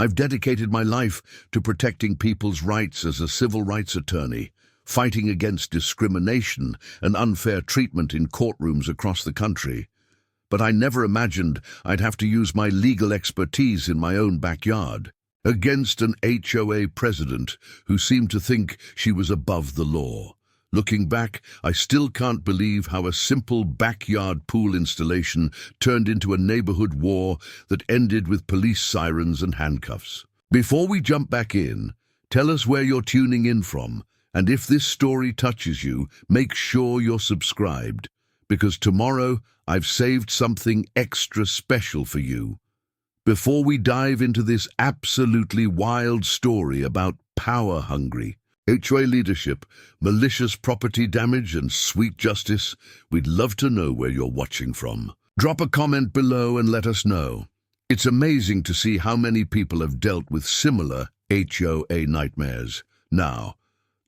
I've dedicated my life to protecting people's rights as a civil rights attorney, fighting against discrimination and unfair treatment in courtrooms across the country. But I never imagined I'd have to use my legal expertise in my own backyard, against an HOA president who seemed to think she was above the law. Looking back, I still can't believe how a simple backyard pool installation turned into a neighborhood war that ended with police sirens and handcuffs. Before we jump back in, tell us where you're tuning in from, and if this story touches you, make sure you're subscribed, because tomorrow I've saved something extra special for you. Before we dive into this absolutely wild story about power-hungry HOA leadership, malicious property damage, and sweet justice, we'd love to know where you're watching from. Drop a comment below and let us know. It's amazing to see how many people have dealt with similar HOA nightmares. Now,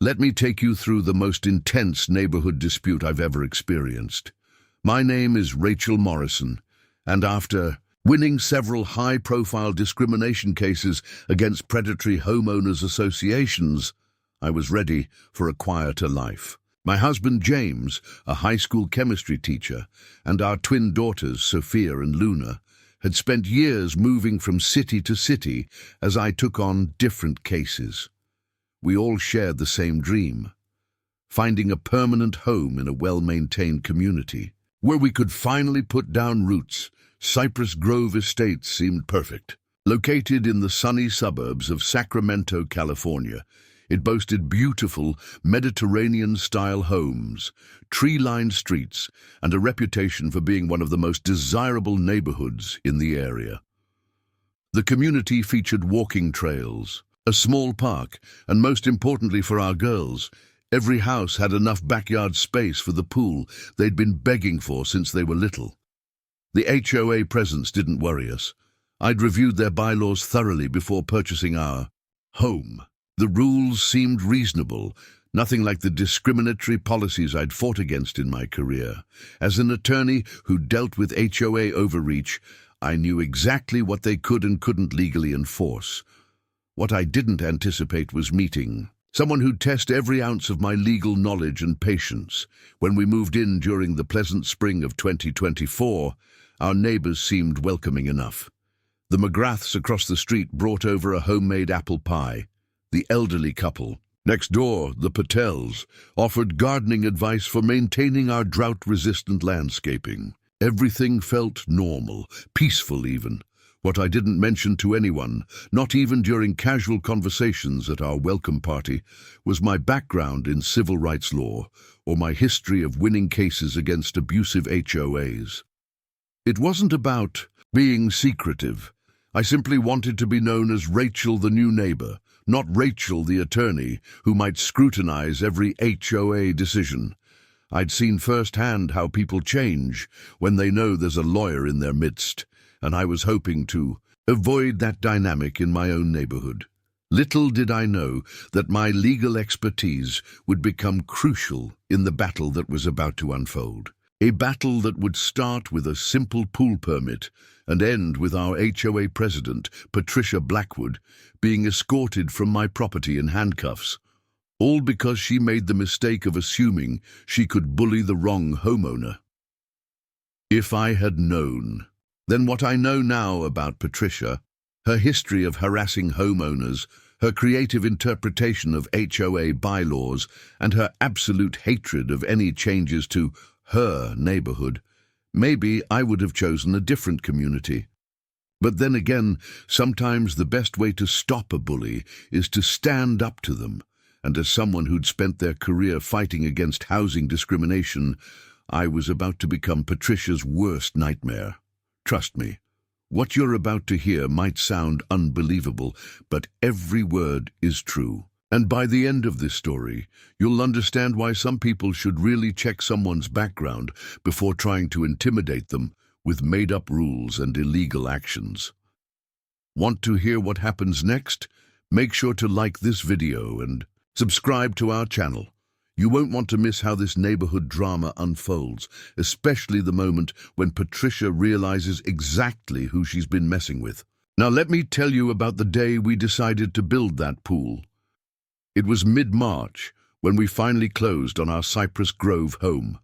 let me take you through the most intense neighborhood dispute I've ever experienced. My name is Rachel Morrison, and after winning several high-profile discrimination cases against predatory homeowners associations, I was ready for a quieter life. My husband James, a high school chemistry teacher, and our twin daughters Sofia and Luna had spent years moving from city to city as I took on different cases. We all shared the same dream, finding a permanent home in a well-maintained community. Where we could finally put down roots, Cypress Grove Estates seemed perfect. Located in the sunny suburbs of Sacramento, California, it boasted beautiful Mediterranean-style homes, tree-lined streets, and a reputation for being one of the most desirable neighborhoods in the area. The community featured walking trails, a small park, and most importantly for our girls, every house had enough backyard space for the pool they'd been begging for since they were little. The HOA presence didn't worry us. I'd reviewed their bylaws thoroughly before purchasing our home. The rules seemed reasonable, nothing like the discriminatory policies I'd fought against in my career. As an attorney who dealt with HOA overreach, I knew exactly what they could and couldn't legally enforce. What I didn't anticipate was meeting someone who'd test every ounce of my legal knowledge and patience. When we moved in during the pleasant spring of 2024, our neighbors seemed welcoming enough. The McGraths across the street brought over a homemade apple pie. The elderly couple next door, the Patels, offered gardening advice for maintaining our drought-resistant landscaping. Everything felt normal, peaceful even. What I didn't mention to anyone, not even during casual conversations at our welcome party, was my background in civil rights law or my history of winning cases against abusive HOAs. It wasn't about being secretive. I simply wanted to be known as Rachel the new neighbor, not Rachel the attorney who might scrutinize every HOA decision. I'd seen firsthand how people change when they know there's a lawyer in their midst, and I was hoping to avoid that dynamic in my own neighborhood. Little did I know that my legal expertise would become crucial in the battle that was about to unfold. A battle that would start with a simple pool permit and end with our HOA president, Patricia Blackwood, being escorted from my property in handcuffs, all because she made the mistake of assuming she could bully the wrong homeowner. If I had known then what I know now about Patricia, her history of harassing homeowners, her creative interpretation of HOA bylaws, and her absolute hatred of any changes to her neighborhood, maybe I would have chosen a different community. But then again, sometimes the best way to stop a bully is to stand up to them, and as someone who'd spent their career fighting against housing discrimination, I was about to become Patricia's worst nightmare. Trust me, what you're about to hear might sound unbelievable, but every word is true. And by the end of this story, you'll understand why some people should really check someone's background before trying to intimidate them with made-up rules and illegal actions. Want to hear what happens next? Make sure to like this video and subscribe to our channel. You won't want to miss how this neighborhood drama unfolds, especially the moment when Patricia realizes exactly who she's been messing with. Now let me tell you about the day we decided to build that pool. It was mid-March when we finally closed on our Cypress Grove home.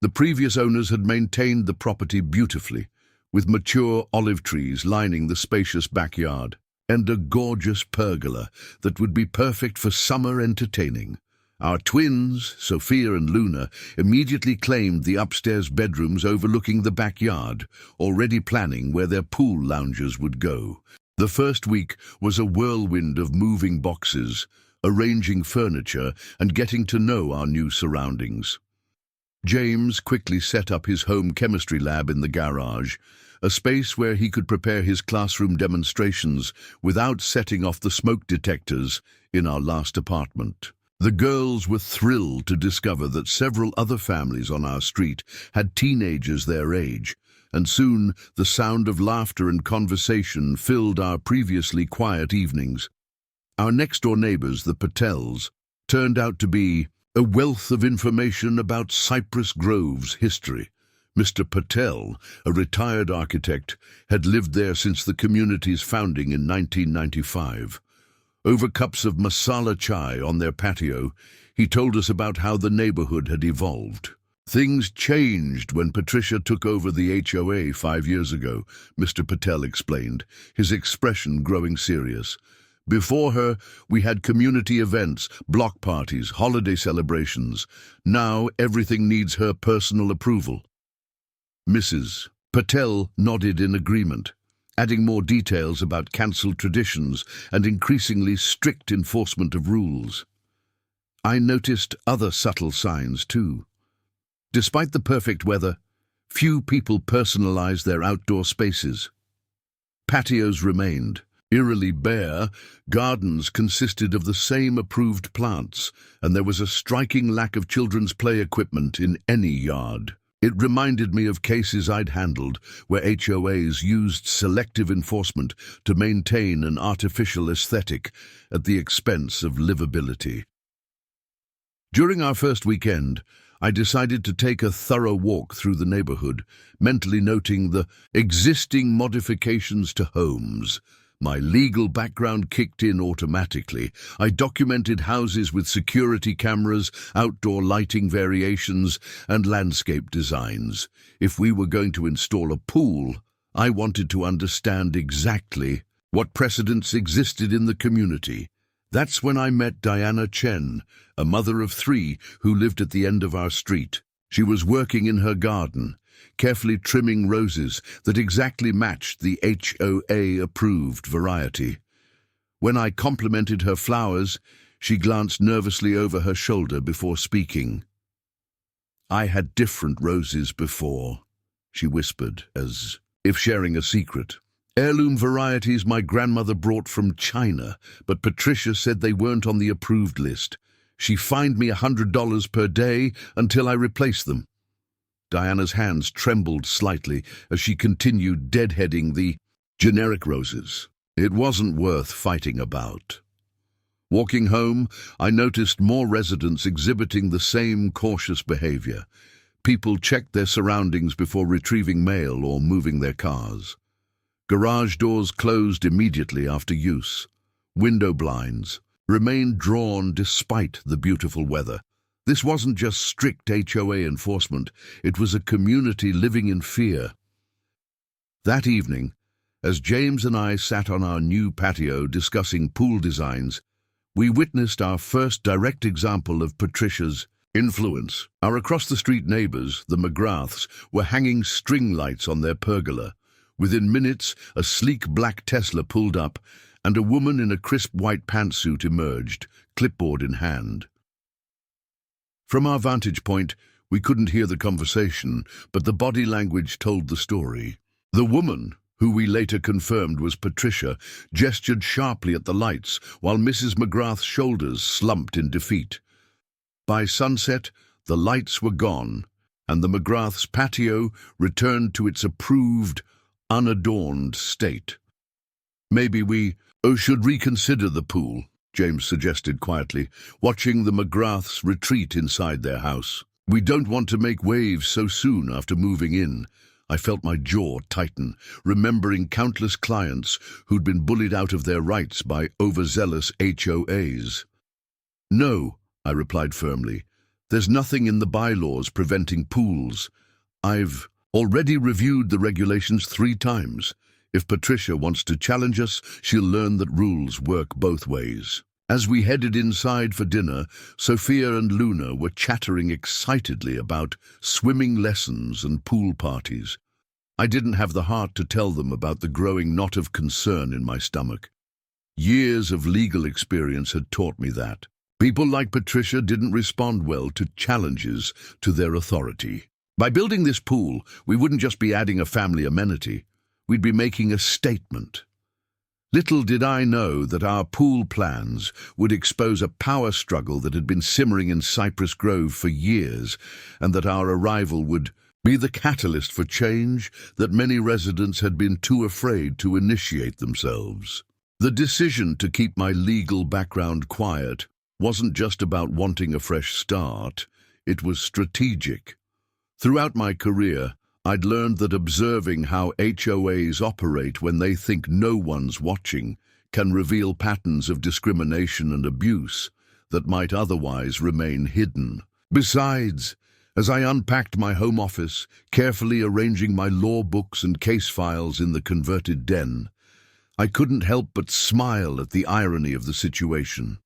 The previous owners had maintained the property beautifully, with mature olive trees lining the spacious backyard, and a gorgeous pergola that would be perfect for summer entertaining. Our twins, Sofia and Luna, immediately claimed the upstairs bedrooms overlooking the backyard, already planning where their pool lounges would go. The first week was a whirlwind of moving boxes, arranging furniture, and getting to know our new surroundings. James quickly set up his home chemistry lab in the garage, a space where he could prepare his classroom demonstrations without setting off the smoke detectors in our last apartment. The girls were thrilled to discover that several other families on our street had teenagers their age, and soon the sound of laughter and conversation filled our previously quiet evenings. Our next-door neighbors, the Patels, turned out to be a wealth of information about Cypress Grove's history. Mr. Patel, a retired architect, had lived there since the community's founding in 1995. Over cups of masala chai on their patio, he told us about how the neighborhood had evolved. Things changed when Patricia took over the HOA 5 years ago, Mr. Patel explained, his expression growing serious. Before her, we had community events, block parties, holiday celebrations. Now everything needs her personal approval. Mrs. Patel nodded in agreement, adding more details about cancelled traditions and increasingly strict enforcement of rules. I noticed other subtle signs too. Despite the perfect weather, few people personalized their outdoor spaces. Patios remained eerily bare, gardens consisted of the same approved plants, and there was a striking lack of children's play equipment in any yard. It reminded me of cases I'd handled where HOAs used selective enforcement to maintain an artificial aesthetic at the expense of livability. During our first weekend, I decided to take a thorough walk through the neighborhood, mentally noting the existing modifications to homes. My legal background kicked in automatically. I documented houses with security cameras, outdoor lighting variations, and landscape designs. If we were going to install a pool, I wanted to understand exactly what precedents existed in the community. That's when I met Diana Chen, a mother of 3 who lived at the end of our street. She was working in her garden, carefully trimming roses that exactly matched the HOA-approved variety. When I complimented her flowers, she glanced nervously over her shoulder before speaking. "I had different roses before," she whispered, as if sharing a secret. "Heirloom varieties my grandmother brought from China, but Patricia said they weren't on the approved list. She fined me $100 per day until I replaced them." Diana's hands trembled slightly as she continued deadheading the generic roses. It wasn't worth fighting about. Walking home, I noticed more residents exhibiting the same cautious behavior. People checked their surroundings before retrieving mail or moving their cars. Garage doors closed immediately after use. Window blinds remained drawn despite the beautiful weather. This wasn't just strict HOA enforcement, it was a community living in fear. That evening, as James and I sat on our new patio discussing pool designs, we witnessed our first direct example of Patricia's influence. Our across-the-street neighbors, the McGraths, were hanging string lights on their pergola. Within minutes, a sleek black Tesla pulled up, and a woman in a crisp white pantsuit emerged, clipboard in hand. From our vantage point, we couldn't hear the conversation, but the body language told the story. The woman, who we later confirmed was Patricia, gestured sharply at the lights, while Mrs. McGrath's shoulders slumped in defeat. By sunset, the lights were gone, and the McGrath's patio returned to its approved, unadorned state. "Maybe we should reconsider the pool," James suggested quietly, watching the McGraths retreat inside their house. "We don't want to make waves so soon after moving in. I felt my jaw tighten, remembering countless clients who'd been bullied out of their rights by overzealous HOAs. "No," I replied firmly. "There's nothing in the bylaws preventing pools. I've already reviewed the regulations 3 times. If Patricia wants to challenge us, she'll learn that rules work both ways." As we headed inside for dinner, Sofia and Luna were chattering excitedly about swimming lessons and pool parties. I didn't have the heart to tell them about the growing knot of concern in my stomach. Years of legal experience had taught me that people like Patricia didn't respond well to challenges to their authority. By building this pool, we wouldn't just be adding a family amenity. We'd be making a statement. Little did I know that our pool plans would expose a power struggle that had been simmering in Cypress Grove for years, and that our arrival would be the catalyst for change that many residents had been too afraid to initiate themselves. The decision to keep my legal background quiet wasn't just about wanting a fresh start, it was strategic. Throughout my career, I'd learned that observing how HOAs operate when they think no one's watching can reveal patterns of discrimination and abuse that might otherwise remain hidden. Besides, as I unpacked my home office, carefully arranging my law books and case files in the converted den, I couldn't help but smile at the irony of the situation.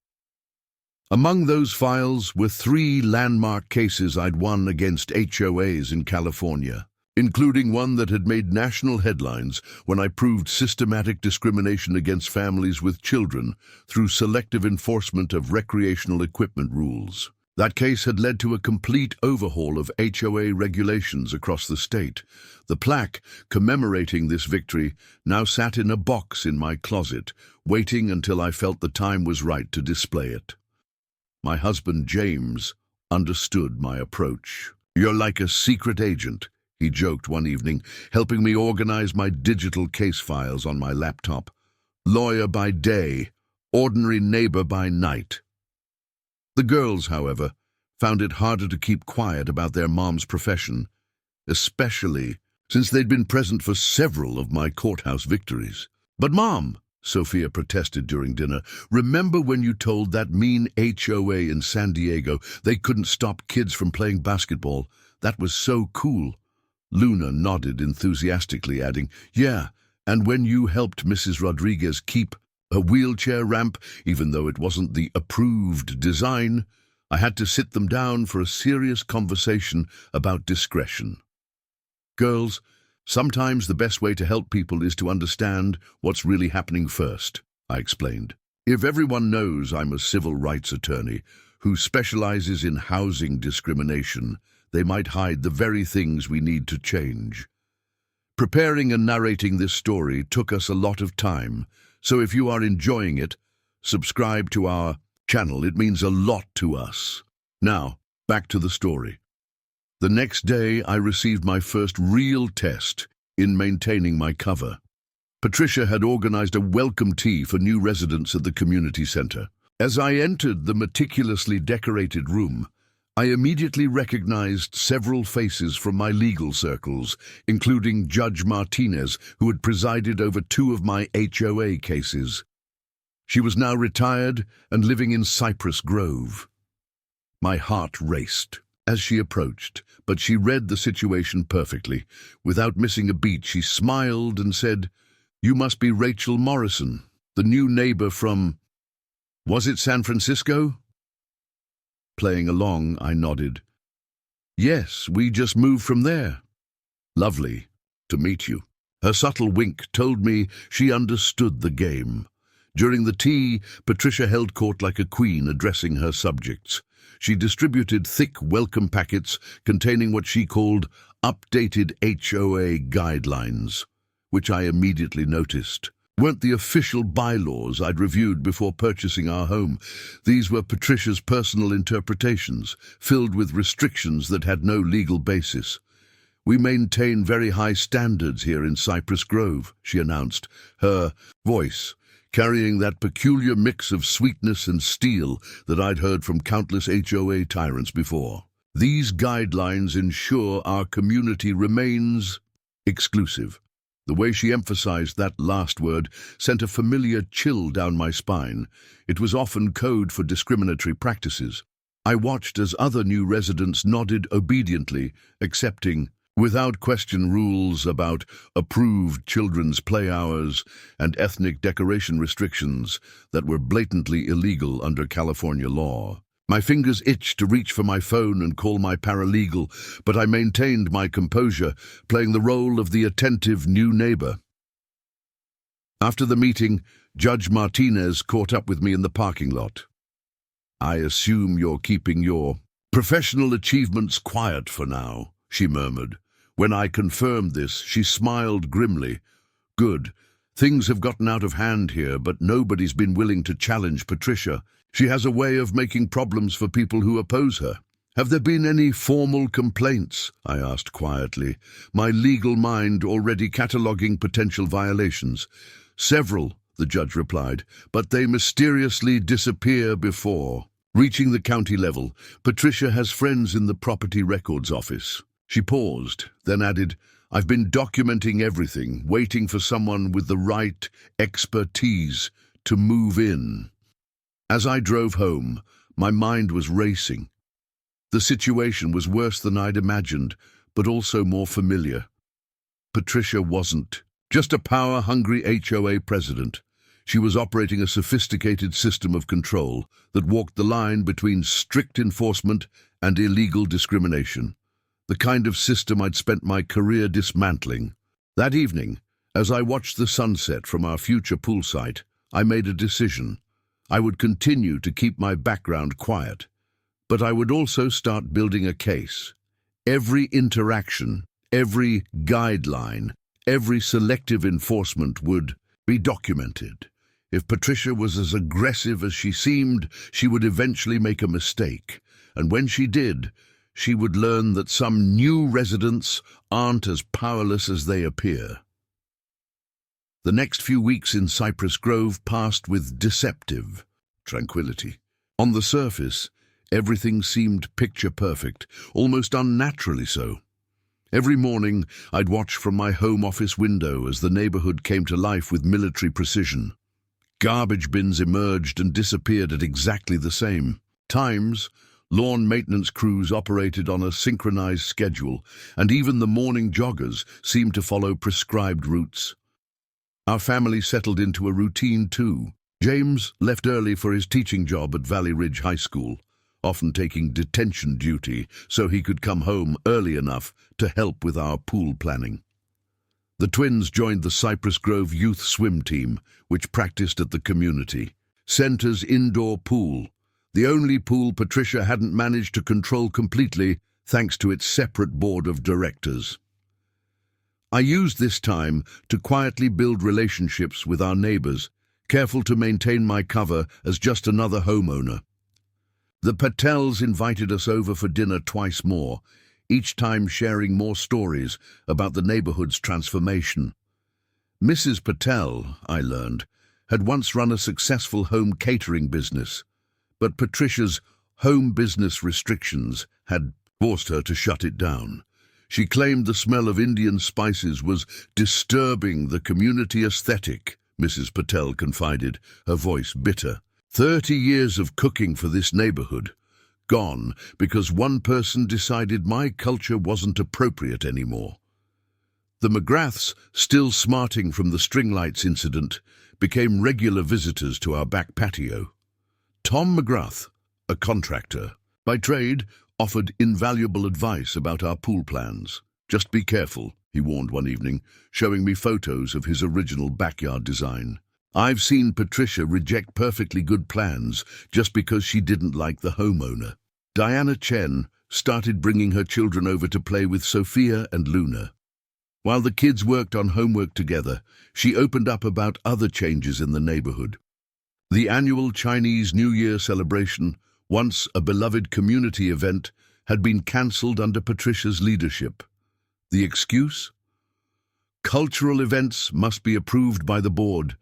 Among those files were 3 landmark cases I'd won against HOAs in California, including one that had made national headlines when I proved systematic discrimination against families with children through selective enforcement of recreational equipment rules. That case had led to a complete overhaul of HOA regulations across the state. The plaque commemorating this victory now sat in a box in my closet, waiting until I felt the time was right to display it. My husband, James, understood my approach. "You're like a secret agent," he joked one evening, helping me organize my digital case files on my laptop. "Lawyer by day, ordinary neighbor by night." The girls, however, found it harder to keep quiet about their mom's profession, especially since they'd been present for several of my courthouse victories. "But Mom," Sofia protested during dinner, "remember when you told that mean HOA in San Diego they couldn't stop kids from playing basketball? That was so cool." Luna nodded enthusiastically, adding, "Yeah, and when you helped Mrs. Rodriguez keep a wheelchair ramp, even though it wasn't the approved design, I had to sit them down for a serious conversation about discretion." Girls, sometimes the best way to help people is to understand what's really happening first, I explained. If everyone knows I'm a civil rights attorney who specializes in housing discrimination, they might hide the very things we need to change. Preparing and narrating this story took us a lot of time, so if you are enjoying it, subscribe to our channel. It means a lot to us. Now, back to the story. The next day, I received my first real test in maintaining my cover. Patricia had organized a welcome tea for new residents at the community center. As I entered the meticulously decorated room, I immediately recognized several faces from my legal circles, including Judge Martinez, who had presided over 2 of my HOA cases. She was now retired and living in Cypress Grove. My heart raced as she approached, but she read the situation perfectly. Without missing a beat, she smiled and said, "You must be Rachel Morrison, the new neighbor from, was it San Francisco?" Playing along, I nodded. "Yes, we just moved from there." "Lovely to meet you." Her subtle wink told me she understood the game. During the tea, Patricia held court like a queen, addressing her subjects. She distributed thick welcome packets containing what she called updated HOA guidelines, which I immediately noticed weren't the official bylaws I'd reviewed before purchasing our home. These were Patricia's personal interpretations, filled with restrictions that had no legal basis. "We maintain very high standards here in Cypress Grove," she announced, her voice carrying that peculiar mix of sweetness and steel that I'd heard from countless HOA tyrants before. "These guidelines ensure our community remains Exclusive. The way she emphasized that last word sent a familiar chill down my spine. It was often code for discriminatory practices. I watched as other new residents nodded obediently, accepting, without question, rules about approved children's play hours and ethnic decoration restrictions that were blatantly illegal under California law. My fingers itched to reach for my phone and call my paralegal, but I maintained my composure, playing the role of the attentive new neighbor. After the meeting, Judge Martinez caught up with me in the parking lot. "I assume you're keeping your professional achievements quiet for now," she murmured. When I confirmed this, she smiled grimly. "Good. Things have gotten out of hand here, but nobody's been willing to challenge Patricia. She has a way of making problems for people who oppose her." "Have there been any formal complaints?" I asked quietly, my legal mind already cataloguing potential violations. "Several," the judge replied, "but they mysteriously disappear before reaching the county level. Patricia has friends in the property records office." She paused, then added, "I've been documenting everything, waiting for someone with the right expertise to move in." As I drove home, my mind was racing. The situation was worse than I'd imagined, but also more familiar. Patricia wasn't just a power-hungry HOA president. She was operating a sophisticated system of control that walked the line between strict enforcement and illegal discrimination, the kind of system I'd spent my career dismantling. That evening, as I watched the sunset from our future pool site, I made a decision. I would continue to keep my background quiet, but I would also start building a case. Every interaction, every guideline, every selective enforcement would be documented. If Patricia was as aggressive as she seemed, she would eventually make a mistake. And when she did, she would learn that some new residents aren't as powerless as they appear. The next few weeks in Cypress Grove passed with deceptive tranquility. On the surface, everything seemed picture-perfect, almost unnaturally so. Every morning, I'd watch from my home office window as the neighborhood came to life with military precision. Garbage bins emerged and disappeared at exactly the same times. Lawn maintenance crews operated on a synchronized schedule, and even the morning joggers seemed to follow prescribed routes. Our family settled into a routine too. James left early for his teaching job at Valley Ridge High School, often taking detention duty so he could come home early enough to help with our pool planning. The twins joined the Cypress Grove youth swim team, which practiced at the community center's indoor pool, the only pool Patricia hadn't managed to control completely thanks to its separate board of directors. I used this time to quietly build relationships with our neighbors, careful to maintain my cover as just another homeowner. The Patels invited us over for dinner twice more, each time sharing more stories about the neighborhood's transformation. Mrs. Patel, I learned, had once run a successful home catering business, but Patricia's home business restrictions had forced her to shut it down. She claimed the smell of Indian spices was disturbing the community aesthetic, Mrs. Patel confided, her voice bitter. 30 years of cooking for this neighborhood, gone because one person decided my culture wasn't appropriate anymore. The McGraths, still smarting from the string lights incident, became regular visitors to our back patio. Tom McGrath, a contractor by trade, offered invaluable advice about our pool plans. "Just be careful," he warned one evening, showing me photos of his original backyard design. "I've seen Patricia reject perfectly good plans just because she didn't like the homeowner." Diana Chen started bringing her children over to play with Sofia and Luna. While the kids worked on homework together, she opened up about other changes in the neighborhood. The annual Chinese New Year celebration, once a beloved community event, had been cancelled under Patricia's leadership. The excuse? Cultural events must be approved by the board.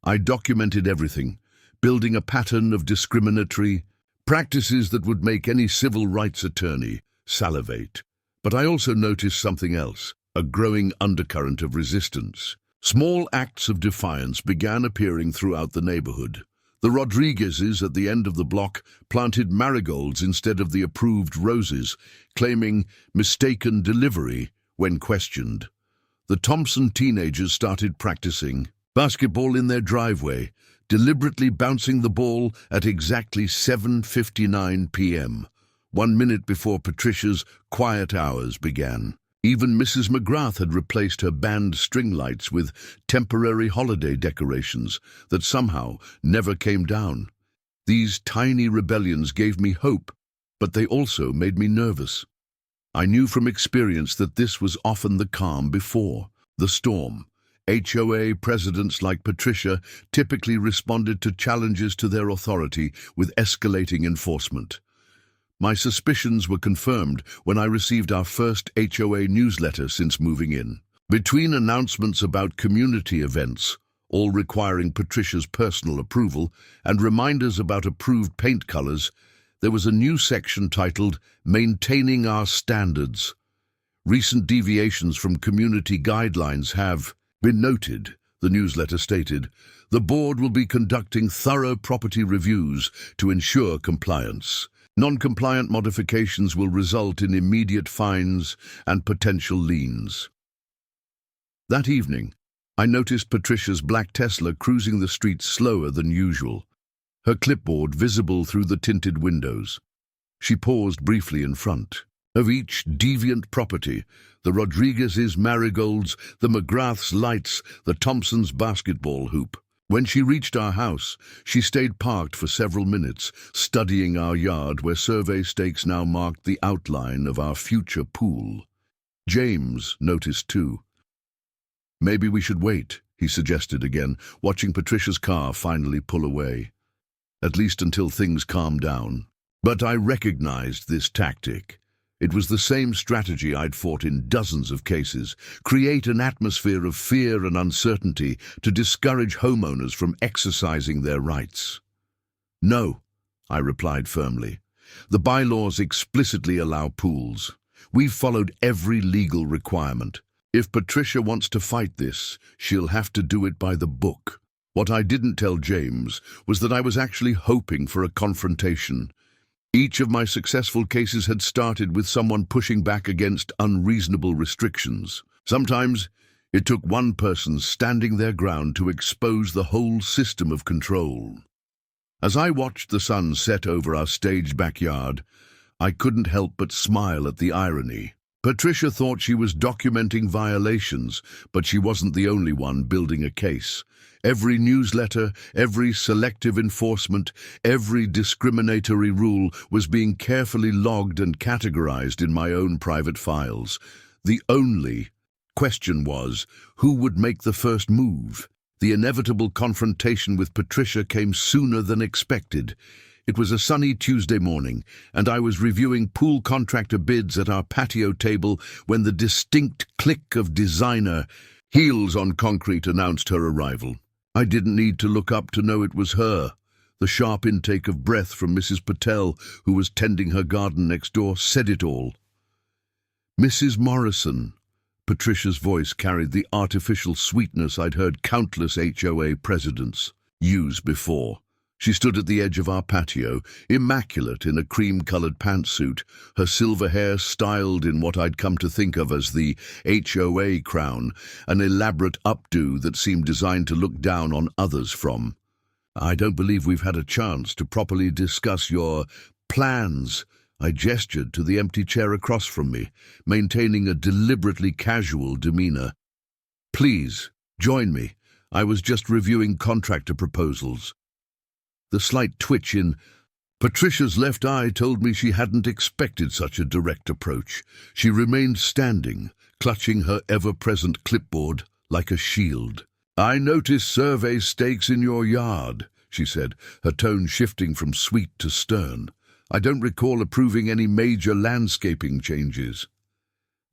I documented everything, building a pattern of discriminatory practices that would make any civil rights attorney salivate. But I also noticed something else. a growing undercurrent of resistance. Small acts of defiance began appearing throughout the neighborhood. The Rodriguezes at the end of the block planted marigolds instead of the approved roses, claiming mistaken delivery when questioned. The Thompson teenagers started practicing basketball in their driveway, deliberately bouncing the ball at exactly 7:59 p.m., 1 minute before Patricia's quiet hours began. Even Mrs. McGrath had replaced her band string lights with temporary holiday decorations that somehow never came down. These tiny rebellions gave me hope, but they also made me nervous. I knew from experience that this was often the calm before the storm. HOA presidents like Patricia typically responded to challenges to their authority with escalating enforcement. My suspicions were confirmed when I received our first HOA newsletter since moving in. Between announcements about community events, all requiring Patricia's personal approval, and reminders about approved paint colors, there was a new section titled Maintaining Our Standards. Recent deviations from community guidelines have been noted, the newsletter stated. The board will be conducting thorough property reviews to ensure compliance. Non-compliant modifications will result in immediate fines and potential liens. That evening, I noticed Patricia's black Tesla cruising the streets slower than usual, her clipboard visible through the tinted windows. She paused briefly in front of each deviant property: the Rodriguez's marigolds, the McGrath's lights, the Thompsons' basketball hoop. When she reached our house, she stayed parked for several minutes, studying our yard where survey stakes now marked the outline of our future pool. James noticed too. Maybe we should wait, he suggested again, watching Patricia's car finally pull away. At least until things calmed down. But I recognized this tactic. It was the same strategy I'd fought in dozens of cases: create an atmosphere of fear and uncertainty to discourage homeowners from exercising their rights. No, I replied firmly. The bylaws explicitly allow pools. We've followed every legal requirement. If Patricia wants to fight this, she'll have to do it by the book. What I didn't tell James was that I was actually hoping for a confrontation. Each of my successful cases had started with someone pushing back against unreasonable restrictions. Sometimes it took one person standing their ground to expose the whole system of control. As I watched the sun set over our staged backyard, I couldn't help but smile at the irony. Patricia thought she was documenting violations, but she wasn't the only one building a case. Every newsletter, every selective enforcement, every discriminatory rule was being carefully logged and categorized in my own private files. The only question was, who would make the first move? The inevitable confrontation with Patricia came sooner than expected. It was a sunny Tuesday morning, and I was reviewing pool contractor bids at our patio table when the distinct click of designer heels on concrete announced her arrival. I didn't need to look up to know it was her. The sharp intake of breath from Mrs. Patel, who was tending her garden next door, said it all. Mrs. Morrison. Patricia's voice carried the artificial sweetness I'd heard countless HOA presidents use before. She stood at the edge of our patio, immaculate in a cream-colored pantsuit, her silver hair styled in what I'd come to think of as the HOA crown, an elaborate updo that seemed designed to look down on others from. I don't believe we've had a chance to properly discuss your plans. I gestured to the empty chair across from me, maintaining a deliberately casual demeanor. Please, join me. I was just reviewing contractor proposals. The slight twitch in Patricia's left eye told me she hadn't expected such a direct approach. She remained standing, clutching her ever-present clipboard like a shield. I notice survey stakes in your yard, she said, her tone shifting from sweet to stern. I don't recall approving any major landscaping changes.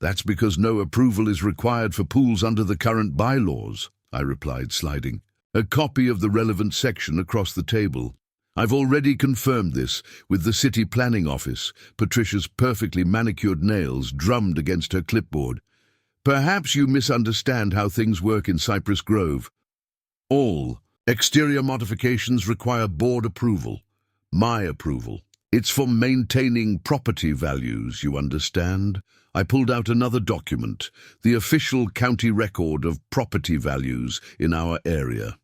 That's because no approval is required for pools under the current bylaws, I replied, sliding a copy of the relevant section across the table. I've already confirmed this with the city planning office. Patricia's perfectly manicured nails drummed against her clipboard. Perhaps you misunderstand how things work in Cypress Grove. All exterior modifications require board approval. My approval. It's for maintaining property values, you understand? I pulled out another document, the official county record of property values in our area.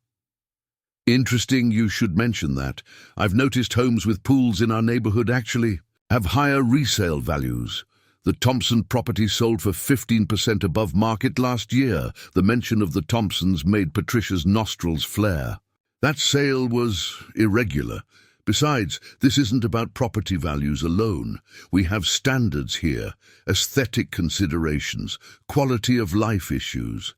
Interesting you should mention that. I've noticed homes with pools in our neighborhood actually have higher resale values. The Thompson property sold for 15% above market last year. The mention of the Thompsons made Patricia's nostrils flare. That sale was irregular. Besides, this isn't about property values alone. We have standards here, aesthetic considerations, quality of life issues.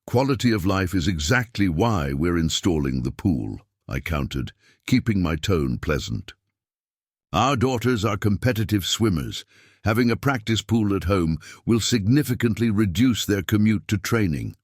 Quality of life is exactly why we're installing the pool, I countered, keeping my tone pleasant. Our daughters are competitive swimmers. Having a practice pool at home will significantly reduce their commute to training.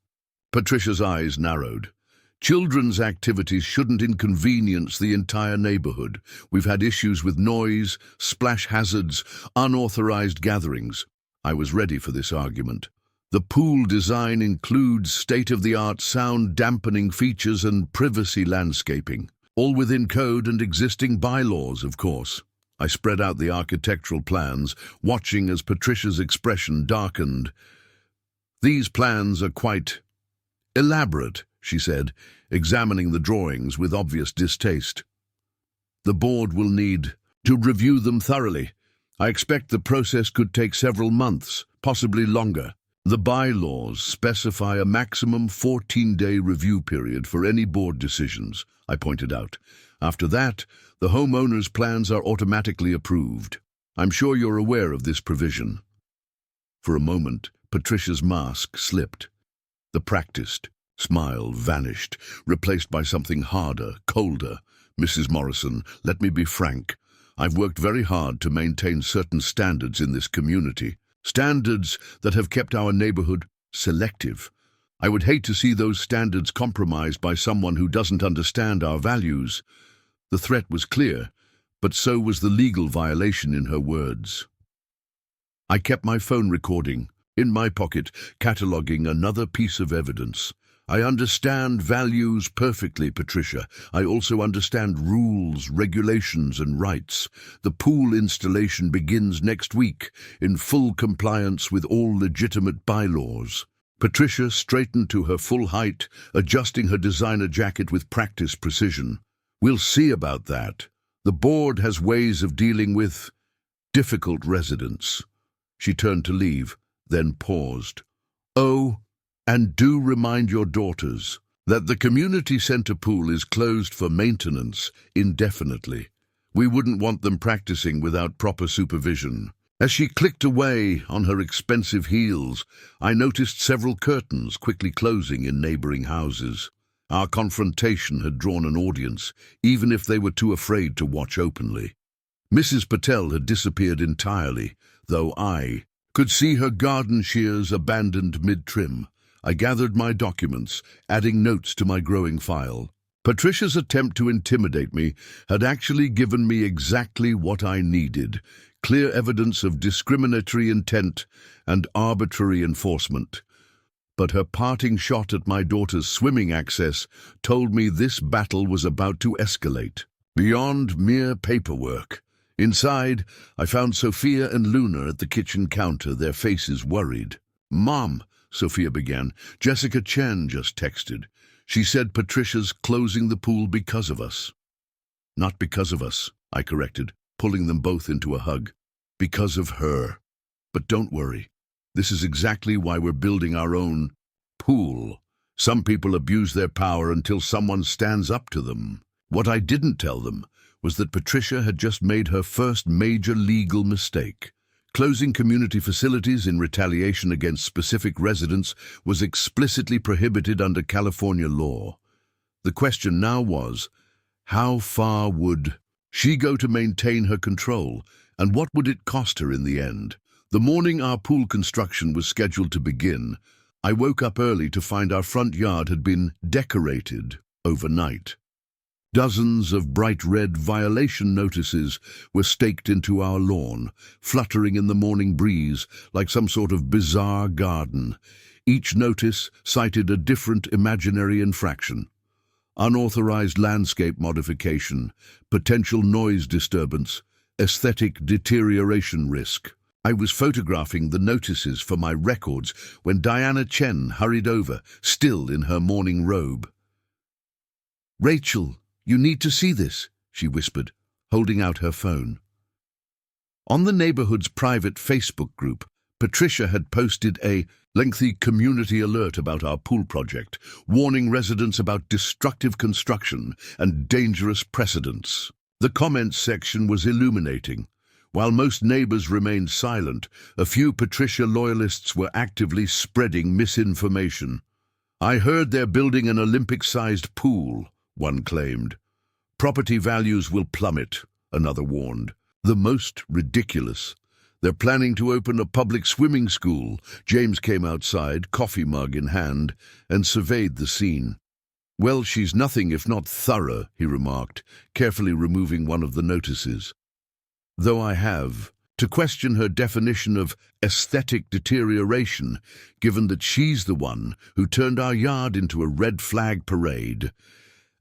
Patricia's eyes narrowed. Children's activities shouldn't inconvenience the entire neighborhood. We've had issues with noise, splash hazards, unauthorized gatherings. I was ready for this argument. The pool design includes state-of-the-art sound dampening features and privacy landscaping, all within code and existing bylaws, of course. I spread out the architectural plans, watching as Patricia's expression darkened. These plans are quite elaborate, she said, examining the drawings with obvious distaste. The board will need to review them thoroughly. I expect the process could take several months, possibly longer. The bylaws specify a maximum 14-day review period for any board decisions, I pointed out. After that, the homeowners' plans are automatically approved. I'm sure you're aware of this provision. For a moment, Patricia's mask slipped. The practiced smile vanished, replaced by something harder, colder. Mrs. Morrison, let me be frank. I've worked very hard to maintain certain standards in this community, standards that have kept our neighborhood selective. I would hate to see those standards compromised by someone who doesn't understand our values. The threat was clear, but so was the legal violation in her words. I kept my phone recording, in my pocket, cataloging another piece of evidence. I understand values perfectly, Patricia. I also understand rules, regulations, and rights. The pool installation begins next week, in full compliance with all legitimate bylaws. Patricia straightened to her full height, adjusting her designer jacket with practiced precision. We'll see about that. The board has ways of dealing with difficult residents. She turned to leave, then paused. Oh, and do remind your daughters that the community center pool is closed for maintenance indefinitely. We wouldn't want them practicing without proper supervision. As she clicked away on her expensive heels, I noticed several curtains quickly closing in neighboring houses. Our confrontation had drawn an audience, even if they were too afraid to watch openly. Mrs. Patel had disappeared entirely, though I could see her garden shears abandoned mid-trim. I gathered my documents, adding notes to my growing file. Patricia's attempt to intimidate me had actually given me exactly what I needed: clear evidence of discriminatory intent and arbitrary enforcement. But her parting shot at my daughter's swimming access told me this battle was about to escalate, beyond mere paperwork. Inside, I found Sofia and Luna at the kitchen counter, their faces worried. "Mom," Sofia began, "Jessica Chen just texted. She said Patricia's closing the pool because of us." "Not because of us," I corrected, pulling them both into a hug. "Because of her. But don't worry. This is exactly why we're building our own pool. Some people abuse their power until someone stands up to them." What I didn't tell them was that Patricia had just made her first major legal mistake. Closing community facilities in retaliation against specific residents was explicitly prohibited under California law. The question now was, how far would she go to maintain her control, and what would it cost her in the end? The morning our pool construction was scheduled to begin, I woke up early to find our front yard had been decorated overnight. Dozens of bright red violation notices were staked into our lawn, fluttering in the morning breeze like some sort of bizarre garden. Each notice cited a different imaginary infraction: unauthorized landscape modification, potential noise disturbance, aesthetic deterioration risk. I was photographing the notices for my records when Diana Chen hurried over, still in her morning robe. "Rachel, you need to see this," she whispered, holding out her phone. On the neighborhood's private Facebook group, Patricia had posted a lengthy community alert about our pool project, warning residents about destructive construction and dangerous precedents. The comments section was illuminating. While most neighbors remained silent, a few Patricia loyalists were actively spreading misinformation. "I heard they're building an Olympic-sized pool," one claimed. "Property values will plummet," another warned. "The most ridiculous. They're planning to open a public swimming school." James came outside, coffee mug in hand, and surveyed the scene. "Well, she's nothing if not thorough," he remarked, carefully removing one of the notices. "Though I have to question her definition of aesthetic deterioration, given that she's the one who turned our yard into a red flag parade."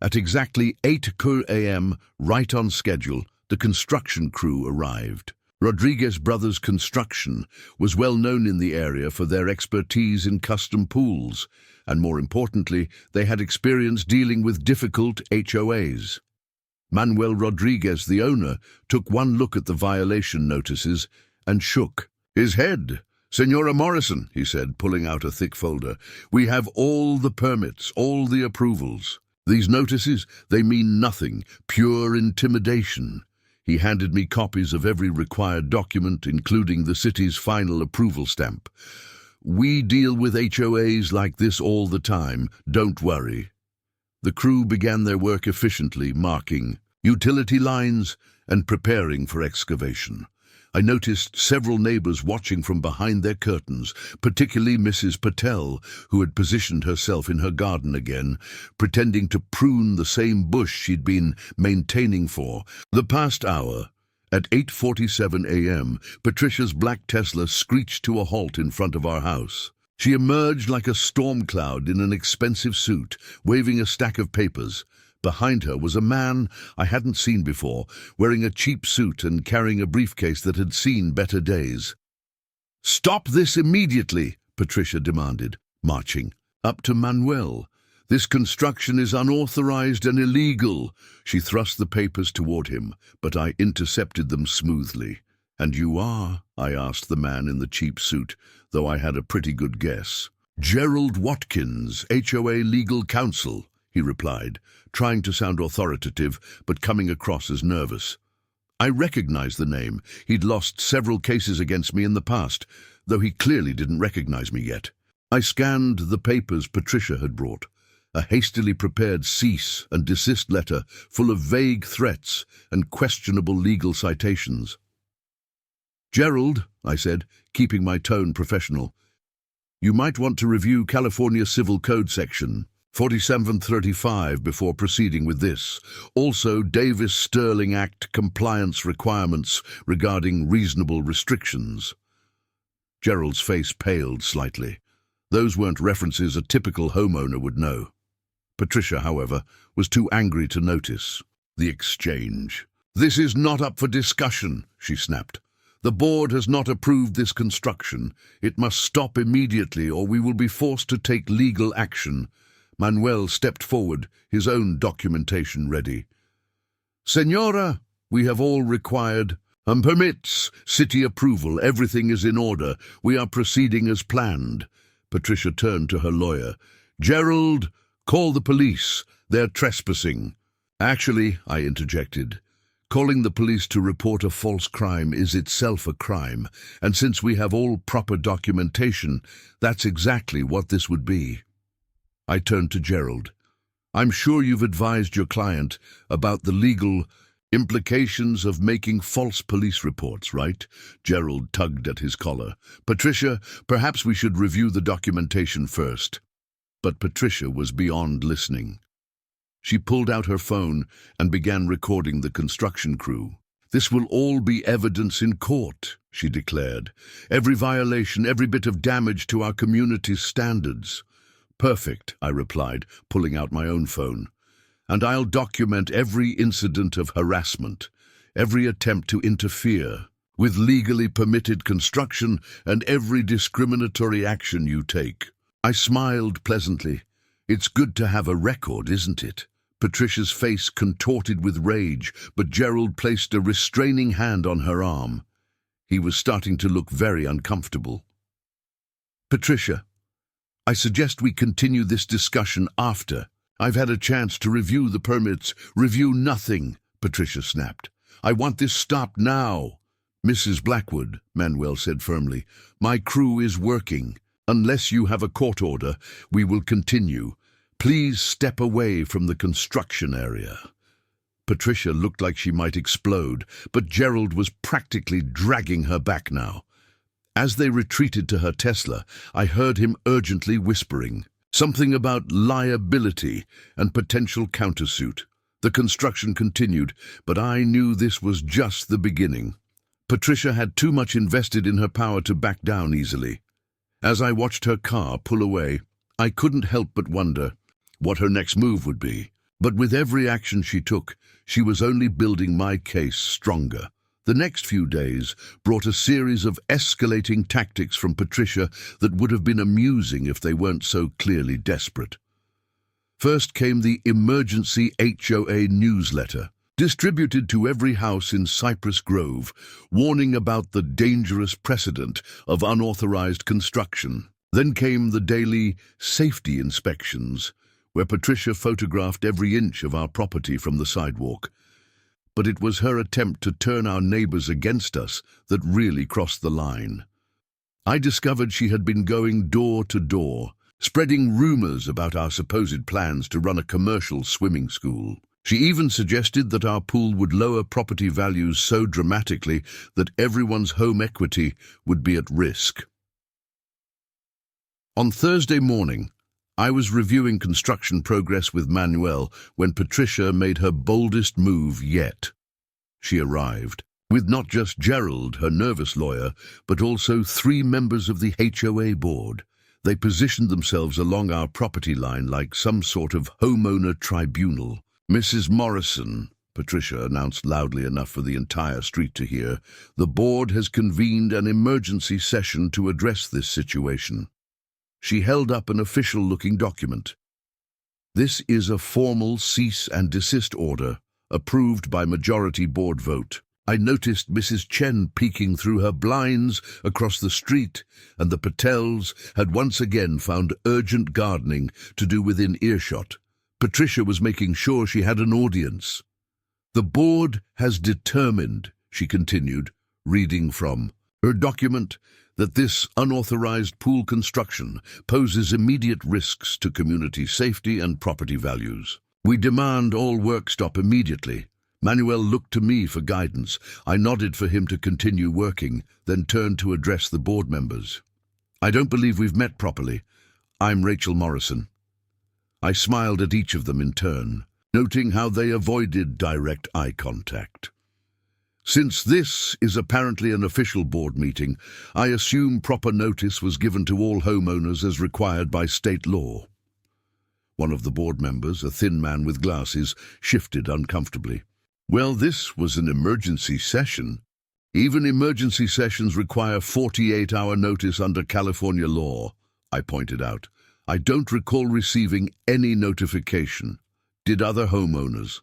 At exactly 8 a.m., right on schedule, the construction crew arrived. Rodriguez Brothers Construction was well known in the area for their expertise in custom pools, and more importantly, they had experience dealing with difficult HOAs. Manuel Rodriguez, the owner, took one look at the violation notices and shook his head. "Senora Morrison," he said, pulling out a thick folder, "we have all the permits, all the approvals. These notices, they mean nothing, pure intimidation." He handed me copies of every required document, including the city's final approval stamp. "We deal with HOAs like this all the time, don't worry." The crew began their work efficiently, marking utility lines and preparing for excavation. I noticed several neighbors watching from behind their curtains, particularly Mrs. Patel, who had positioned herself in her garden again, pretending to prune the same bush she'd been maintaining for the past hour. At 8:47 a.m., Patricia's black Tesla screeched to a halt in front of our house. She emerged like a storm cloud in an expensive suit, waving a stack of papers. Behind her was a man I hadn't seen before, wearing a cheap suit and carrying a briefcase that had seen better days. "Stop this immediately," Patricia demanded, marching up to Manuel. "This construction is unauthorized and illegal." She thrust the papers toward him, but I intercepted them smoothly. "And you are?" I asked the man in the cheap suit, though I had a pretty good guess. "Gerald Watkins, HOA Legal Counsel," he replied, trying to sound authoritative but coming across as nervous. I recognized the name. He'd lost several cases against me in the past, though he clearly didn't recognize me yet. I scanned the papers Patricia had brought, a hastily prepared cease and desist letter full of vague threats and questionable legal citations. "Gerald," I said, keeping my tone professional, "you might want to review California Civil Code section 4735 before proceeding with this. Also, Davis-Sterling Act compliance requirements regarding reasonable restrictions." Gerald's face paled slightly. Those weren't references a typical homeowner would know. Patricia, however, was too angry to notice the exchange. "This is not up for discussion," she snapped. "The board has not approved this construction. It must stop immediately or we will be forced to take legal action." Manuel stepped forward, his own documentation ready. "Senora, we have all required permits, city approval, everything is in order. We are proceeding as planned." Patricia turned to her lawyer. "Gerald, call the police. They're trespassing." "Actually," I interjected, "calling the police to report a false crime is itself a crime, and since we have all proper documentation, that's exactly what this would be." I turned to Gerald. "I'm sure you've advised your client about the legal implications of making false police reports, right?" Gerald tugged at his collar. "Patricia, perhaps we should review the documentation first." But Patricia was beyond listening. She pulled out her phone and began recording the construction crew. "This will all be evidence in court," she declared. "Every violation, every bit of damage to our community's standards." "Perfect," I replied, pulling out my own phone. "And I'll document every incident of harassment, every attempt to interfere with legally permitted construction, and every discriminatory action you take." I smiled pleasantly. "It's good to have a record, isn't it?" Patricia's face contorted with rage, but Gerald placed a restraining hand on her arm. He was starting to look very uncomfortable. "Patricia, I suggest we continue this discussion after. I've had a chance to review the permits." "Review nothing," Patricia snapped. "I want this stopped now." "Mrs. Blackwood," Manuel said firmly, "my crew is working. Unless you have a court order, we will continue. Please step away from the construction area." Patricia looked like she might explode, but Gerald was practically dragging her back now. As they retreated to her Tesla, I heard him urgently whispering something about liability and potential countersuit. The construction continued, but I knew this was just the beginning. Patricia had too much invested in her power to back down easily. As I watched her car pull away, I couldn't help but wonder what her next move would be. But with every action she took, she was only building my case stronger. The next few days brought a series of escalating tactics from Patricia that would have been amusing if they weren't so clearly desperate. First came the emergency HOA newsletter, distributed to every house in Cypress Grove, warning about the dangerous precedent of unauthorized construction. Then came the daily safety inspections, where Patricia photographed every inch of our property from the sidewalk. But it was her attempt to turn our neighbors against us that really crossed the line. I discovered she had been going door to door, spreading rumors about our supposed plans to run a commercial swimming school. She even suggested that our pool would lower property values so dramatically that everyone's home equity would be at risk. On Thursday morning, I was reviewing construction progress with Manuel when Patricia made her boldest move yet. She arrived, with not just Gerald, her nervous lawyer, but also 3 members of the HOA board. They positioned themselves along our property line like some sort of homeowner tribunal. "Mrs. Morrison," Patricia announced loudly enough for the entire street to hear, "the board has convened an emergency session to address this situation." She held up an official-looking document. "This is a formal cease and desist order, approved by majority board vote." I noticed Mrs. Chen peeking through her blinds across the street, and the Patels had once again found urgent gardening to do within earshot. Patricia was making sure she had an audience. "The board has determined," she continued, reading from her document, "that this unauthorized pool construction poses immediate risks to community safety and property values. We demand all work stop immediately." Manuel looked to me for guidance. I nodded for him to continue working, then turned to address the board members. "I don't believe we've met properly. I'm Rachel Morrison." I smiled at each of them in turn, noting how they avoided direct eye contact. "Since this is apparently an official board meeting, I assume proper notice was given to all homeowners as required by state law." One of the board members, a thin man with glasses, shifted uncomfortably. "Well, this was an emergency session. Even emergency sessions require 48-hour notice under California law," I pointed out. "I don't recall receiving any notification. Did other homeowners?"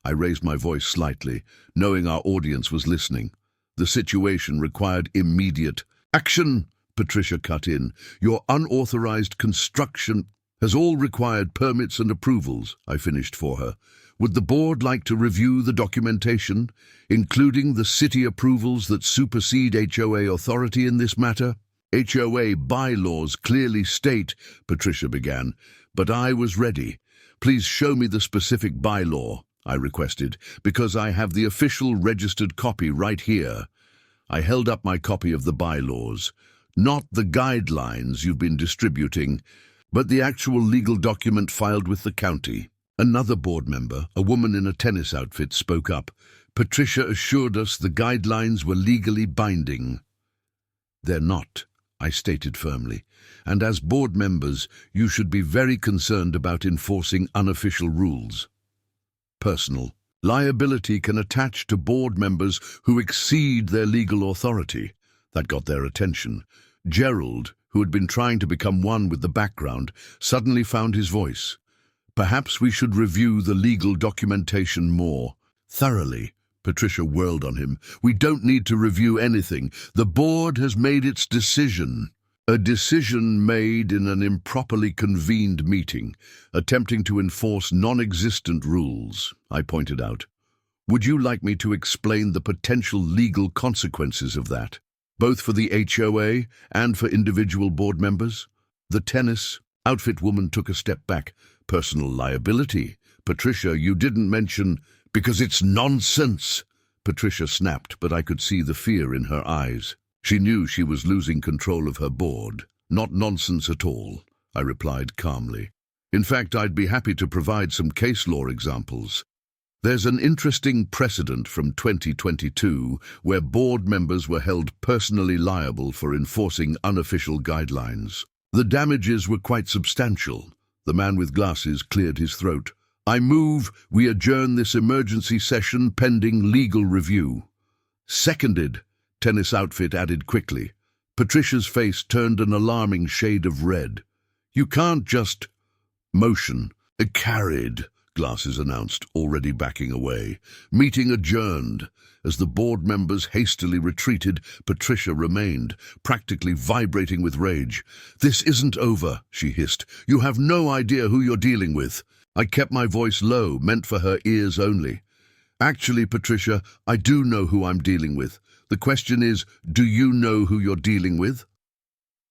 I raised my voice slightly, knowing our audience was listening. The situation required immediate action, Patricia cut in. "Your unauthorized construction has all required permits and approvals," I finished for her. "Would the board like to review the documentation, including the city approvals that supersede HOA authority in this matter?" "HOA bylaws clearly state," Patricia began, but I was ready. "Please show me the specific bylaw," I requested, "because I have the official registered copy right here." I held up my copy of the bylaws. "Not the guidelines you've been distributing, but the actual legal document filed with the county." Another board member, a woman in a tennis outfit, spoke up. Patricia assured us the guidelines were legally binding. They're not, I stated firmly, and as board members, you should be very concerned about enforcing unofficial rules. Personal liability can attach to board members who exceed their legal authority. That got their attention. Gerald, who had been trying to become one with the background, suddenly found his voice. Perhaps we should review the legal documentation more thoroughly. Patricia whirled on him. We don't need to review anything. The board has made its decision. A decision made in an improperly convened meeting, attempting to enforce non-existent rules, I pointed out. Would you like me to explain the potential legal consequences of that, both for the HOA and for individual board members? The tennis outfit woman took a step back. Personal liability. Patricia, you didn't mention... Because it's nonsense, Patricia snapped, but I could see the fear in her eyes. She knew she was losing control of her board. Not nonsense at all, I replied calmly. In fact, I'd be happy to provide some case law examples. There's an interesting precedent from 2022 where board members were held personally liable for enforcing unofficial guidelines. The damages were quite substantial. The man with glasses cleared his throat. I move we adjourn this emergency session pending legal review. Seconded, tennis outfit added quickly. Patricia's face turned an alarming shade of red. You can't just... Motion. Carried, glasses announced, already backing away. Meeting adjourned. As the board members hastily retreated, Patricia remained, practically vibrating with rage. This isn't over, she hissed. You have no idea who you're dealing with. I kept my voice low, meant for her ears only. Actually, Patricia, I do know who I'm dealing with. The question is, do you know who you're dealing with?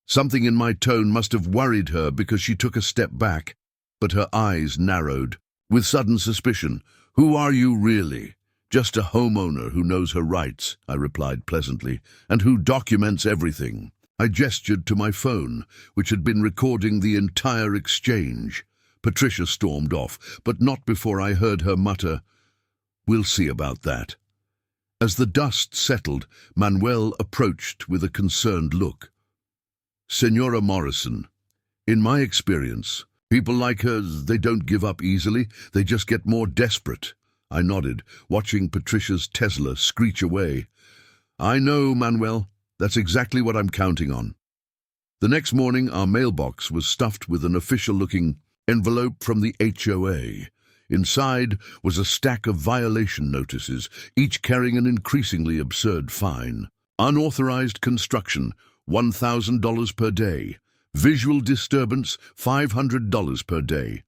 Something in my tone must have worried her because she took a step back, but her eyes narrowed. With sudden suspicion, who are you really? Just a homeowner who knows her rights, I replied pleasantly, and who documents everything. I gestured to my phone, which had been recording the entire exchange. Patricia stormed off, but not before I heard her mutter, "We'll see about that." As the dust settled, Manuel approached with a concerned look. "Senora Morrison, in my experience, people like her, they don't give up easily, they just get more desperate." I nodded, watching Patricia's Tesla screech away. "I know, Manuel. That's exactly what I'm counting on." The next morning, our mailbox was stuffed with an official-looking envelope from the HOA. Inside was a stack of violation notices, each carrying an increasingly absurd fine. Unauthorized construction, $1,000 per day. Visual disturbance, $500 per day.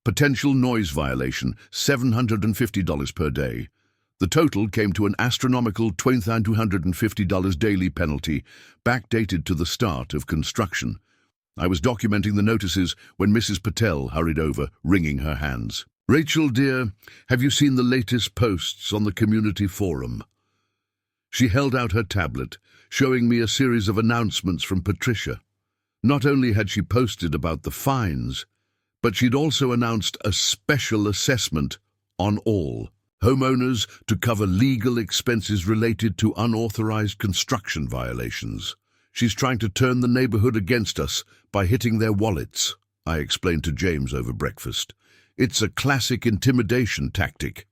Potential noise violation, $750 per day. The total came to an astronomical $2,250 daily penalty, backdated to the start of construction. I was documenting the notices when Mrs. Patel hurried over, wringing her hands. "Rachel, dear, have you seen the latest posts on the community forum?" She held out her tablet, showing me a series of announcements from Patricia. Not only had she posted about the fines, but she'd also announced a special assessment on all homeowners to cover legal expenses related to unauthorized construction violations. She's trying to turn the neighborhood against us by hitting their wallets, I explained to James over breakfast. It's a classic intimidation tactic.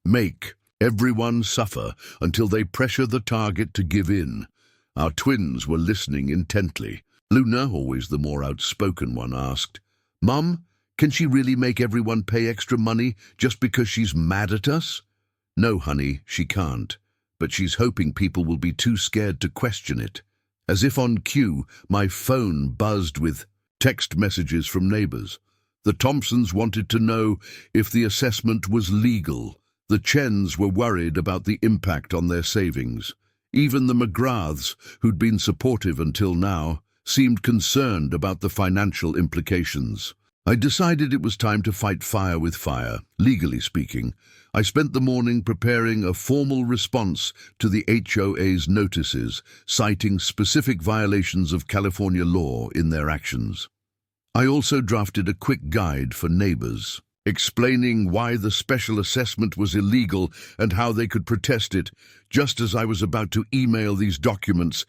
Make everyone suffer until they pressure the target to give in. Our twins were listening intently. Luna, always the more outspoken one, asked, "Mum, can she really make everyone pay extra money just because she's mad at us?" "No, honey, she can't. But she's hoping people will be too scared to question it." As if on cue, my phone buzzed with text messages from neighbors. The Thompsons wanted to know if the assessment was legal. The Chens were worried about the impact on their savings. Even the McGraths, who'd been supportive until now, seemed concerned about the financial implications. I decided it was time to fight fire with fire, legally speaking. I spent the morning preparing a formal response to the HOA's notices, citing specific violations of California law in their actions. I also drafted a quick guide for neighbors. explaining why the special assessment was illegal and how they could protest it. Just as I was about to email these documents,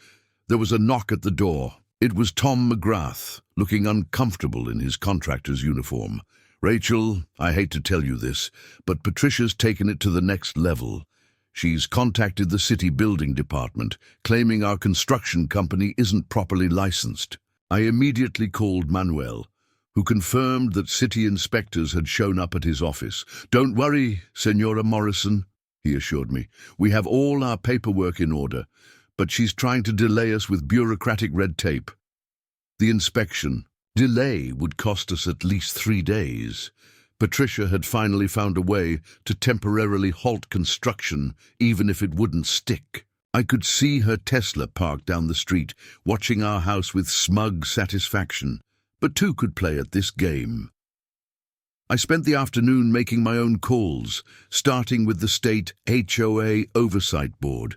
there was a knock at the door. It was Tom McGrath, looking uncomfortable in his contractor's uniform. "Rachel, I hate to tell you this, but Patricia's taken it to the next level. She's contacted the city building department, claiming our construction company isn't properly licensed." I immediately called Manuel, who confirmed that city inspectors had shown up at his office. "Don't worry, Senora Morrison," he assured me. "We have all our paperwork in order, but she's trying to delay us with bureaucratic red tape." The inspection delay would cost us at least 3 days. Patricia had finally found a way to temporarily halt construction, even if it wouldn't stick. I could see her Tesla parked down the street, watching our house with smug satisfaction. But two could play at this game. I spent the afternoon making my own calls, starting with the state HOA Oversight Board.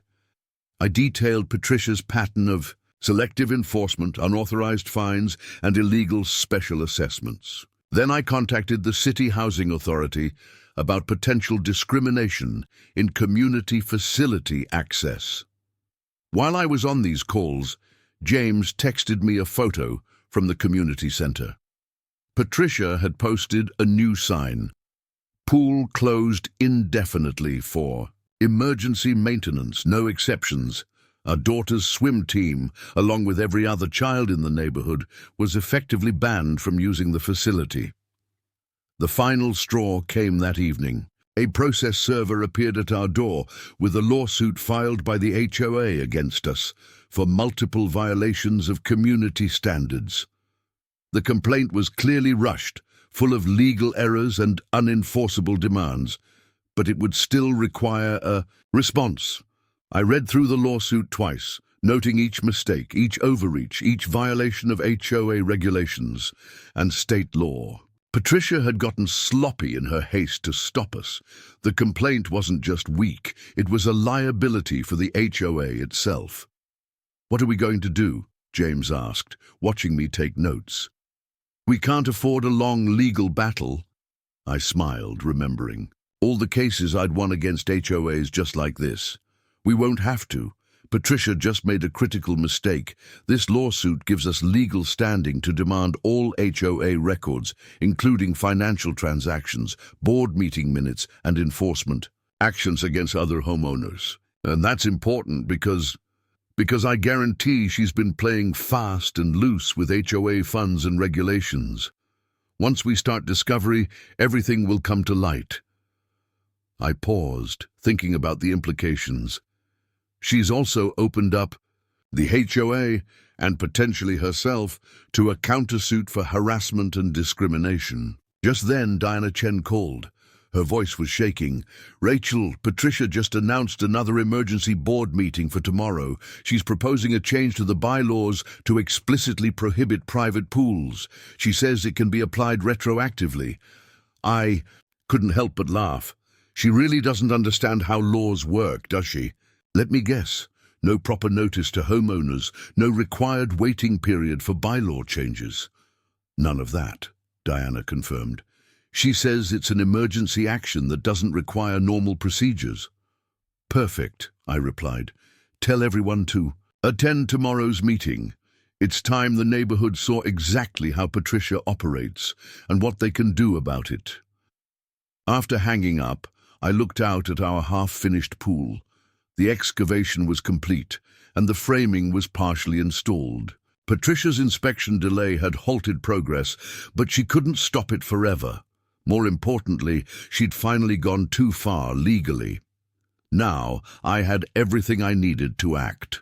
I detailed Patricia's pattern of selective enforcement, unauthorized fines, and illegal special assessments. Then I contacted the City Housing Authority about potential discrimination in community facility access. While I was on these calls, James texted me a photo from the community center. Patricia had posted a new sign: "Pool closed indefinitely for emergency maintenance, no exceptions." Our daughter's swim team, along with every other child in the neighborhood, was effectively banned from using the facility. The final straw came that evening. A process server appeared at our door with a lawsuit filed by the HOA against us for multiple violations of community standards. The complaint was clearly rushed, full of legal errors and unenforceable demands, but it would still require a response. I read through the lawsuit twice, noting each mistake, each overreach, each violation of HOA regulations and state law. Patricia had gotten sloppy in her haste to stop us. The complaint wasn't just weak, it was a liability for the HOA itself. "What are we going to do?" James asked, watching me take notes. "We can't afford a long legal battle." I smiled, remembering all the cases I'd won against HOAs just like this. "We won't have to. Patricia just made a critical mistake. This lawsuit gives us legal standing to demand all HOA records, including financial transactions, board meeting minutes, and enforcement actions against other homeowners. And that's important because I guarantee she's been playing fast and loose with HOA funds and regulations. Once we start discovery, everything will come to light." I paused, thinking about the implications. She's also opened up the HOA, and potentially herself, to a countersuit for harassment and discrimination. Just then, Diana Chen called. Her voice was shaking. "Rachel, Patricia just announced another emergency board meeting for tomorrow. She's proposing a change to the bylaws to explicitly prohibit private pools. She says it can be applied retroactively." I couldn't help but laugh. She really doesn't understand how laws work, does she? Let me guess. No proper notice to homeowners, no required waiting period for bylaw changes. "None of that," Diana confirmed. "She says it's an emergency action that doesn't require normal procedures." "Perfect," I replied. "Tell everyone to attend tomorrow's meeting. It's time the neighborhood saw exactly how Patricia operates and what they can do about it." After hanging up, I looked out at our half-finished pool. The excavation was complete, and the framing was partially installed. Patricia's inspection delay had halted progress, but she couldn't stop it forever. More importantly, she'd finally gone too far legally. Now, I had everything I needed to act.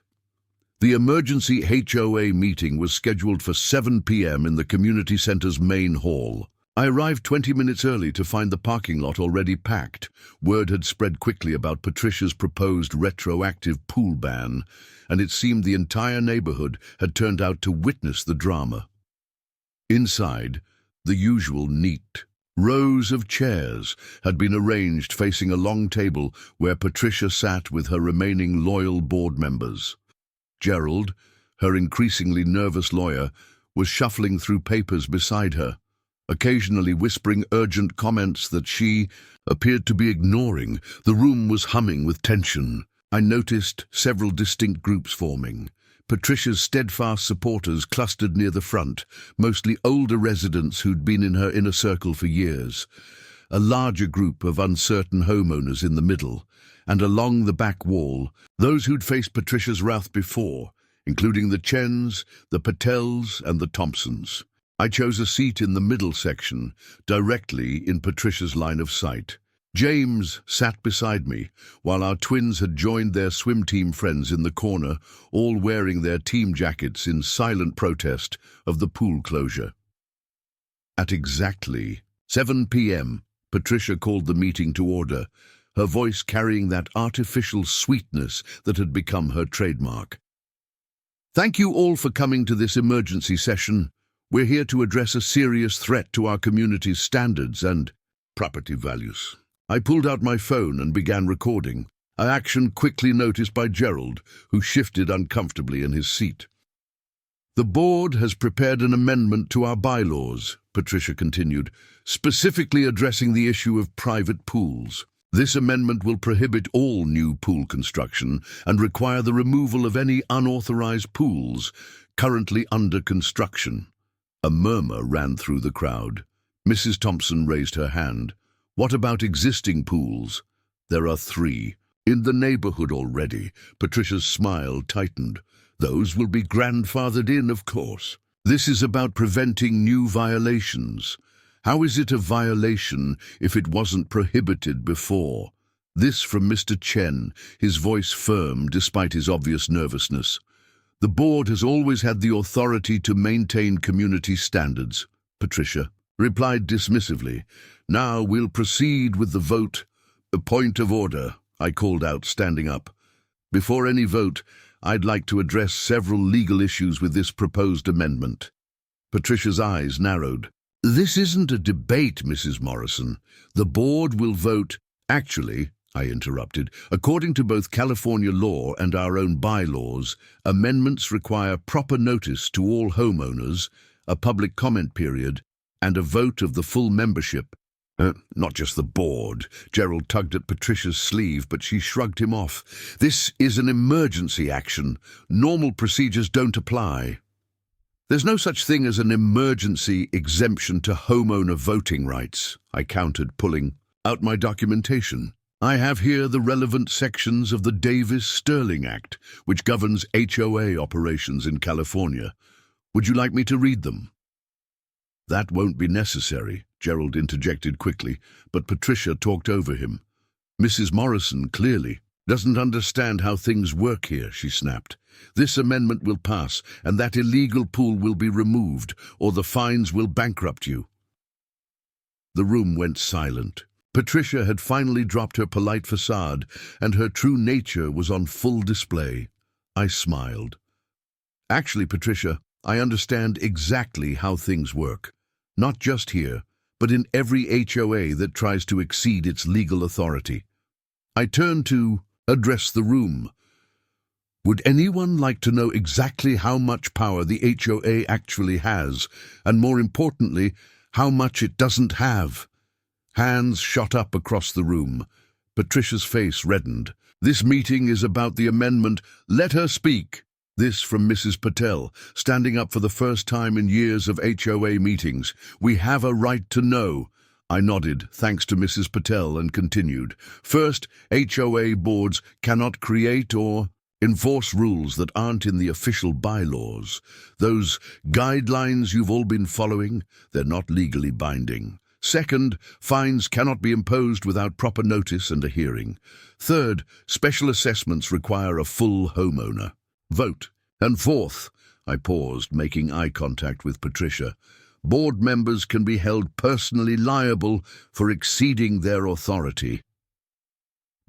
The emergency HOA meeting was scheduled for 7 p.m. in the community center's main hall. I arrived 20 minutes early to find the parking lot already packed. Word had spread quickly about Patricia's proposed retroactive pool ban, and it seemed the entire neighborhood had turned out to witness the drama. Inside, the usual neat rows of chairs had been arranged facing a long table where Patricia sat with her remaining loyal board members. Gerald, her increasingly nervous lawyer, was shuffling through papers beside her. occasionally whispering urgent comments that she appeared to be ignoring. The room was humming with tension. I noticed several distinct groups forming. Patricia's steadfast supporters clustered near the front, mostly older residents who'd been in her inner circle for years. A larger group of uncertain homeowners in the middle, and along the back wall, those who'd faced Patricia's wrath before, including the Chens, the Patels, and the Thompsons. I chose a seat in the middle section, directly in Patricia's line of sight. James sat beside me, while our twins had joined their swim team friends in the corner, all wearing their team jackets in silent protest of the pool closure. At exactly 7 p.m., Patricia called the meeting to order, her voice carrying that artificial sweetness that had become her trademark. Thank you all for coming to this emergency session. We're here to address a serious threat to our community's standards and property values. I pulled out my phone and began recording, an action quickly noticed by Gerald, who shifted uncomfortably in his seat. The board has prepared an amendment to our bylaws, Patricia continued, specifically addressing the issue of private pools. This amendment will prohibit all new pool construction and require the removal of any unauthorized pools currently under construction. A murmur ran through the crowd. Mrs. Thompson raised her hand. What about existing pools? There are 3. In the neighborhood already. Patricia's smile tightened. Those will be grandfathered in, of course. This is about preventing new violations. How is it a violation if it wasn't prohibited before? This from Mr. Chen, his voice firm despite his obvious nervousness. The board has always had the authority to maintain community standards, Patricia replied dismissively. Now we'll proceed with the vote. A point of order, I called out, standing up. Before any vote, I'd like to address several legal issues with this proposed amendment. Patricia's eyes narrowed. This isn't a debate, Mrs. Morrison. The board will vote. Actually, I interrupted, according to both California law and our own bylaws, amendments require proper notice to all homeowners, a public comment period, and a vote of the full membership. Not just the board. Gerald tugged at Patricia's sleeve, but she shrugged him off. This is an emergency action. Normal procedures don't apply. There's no such thing as an emergency exemption to homeowner voting rights, I countered, pulling out my documentation. I have here the relevant sections of the Davis-Sterling Act, which governs HOA operations in California. Would you like me to read them? That won't be necessary, Gerald interjected quickly, but Patricia talked over him. Mrs. Morrison clearly doesn't understand how things work here, she snapped. This amendment will pass, and that illegal pool will be removed, or the fines will bankrupt you. The room went silent. Patricia had finally dropped her polite facade, and her true nature was on full display. I smiled. Actually, Patricia, I understand exactly how things work. Not just here, but in every HOA that tries to exceed its legal authority. I turned to address the room. Would anyone like to know exactly how much power the HOA actually has, and more importantly, how much it doesn't have? Hands shot up across the room. Patricia's face reddened. This meeting is about the amendment. Let her speak. This from Mrs. Patel, standing up for the first time in years of HOA meetings. We have a right to know. I nodded, thanks to Mrs. Patel, and continued. First, HOA boards cannot create or enforce rules that aren't in the official bylaws. Those guidelines you've all been following, they're not legally binding. Second, fines cannot be imposed without proper notice and a hearing. Third, special assessments require a full homeowner vote. And fourth, I paused, making eye contact with Patricia, board members can be held personally liable for exceeding their authority.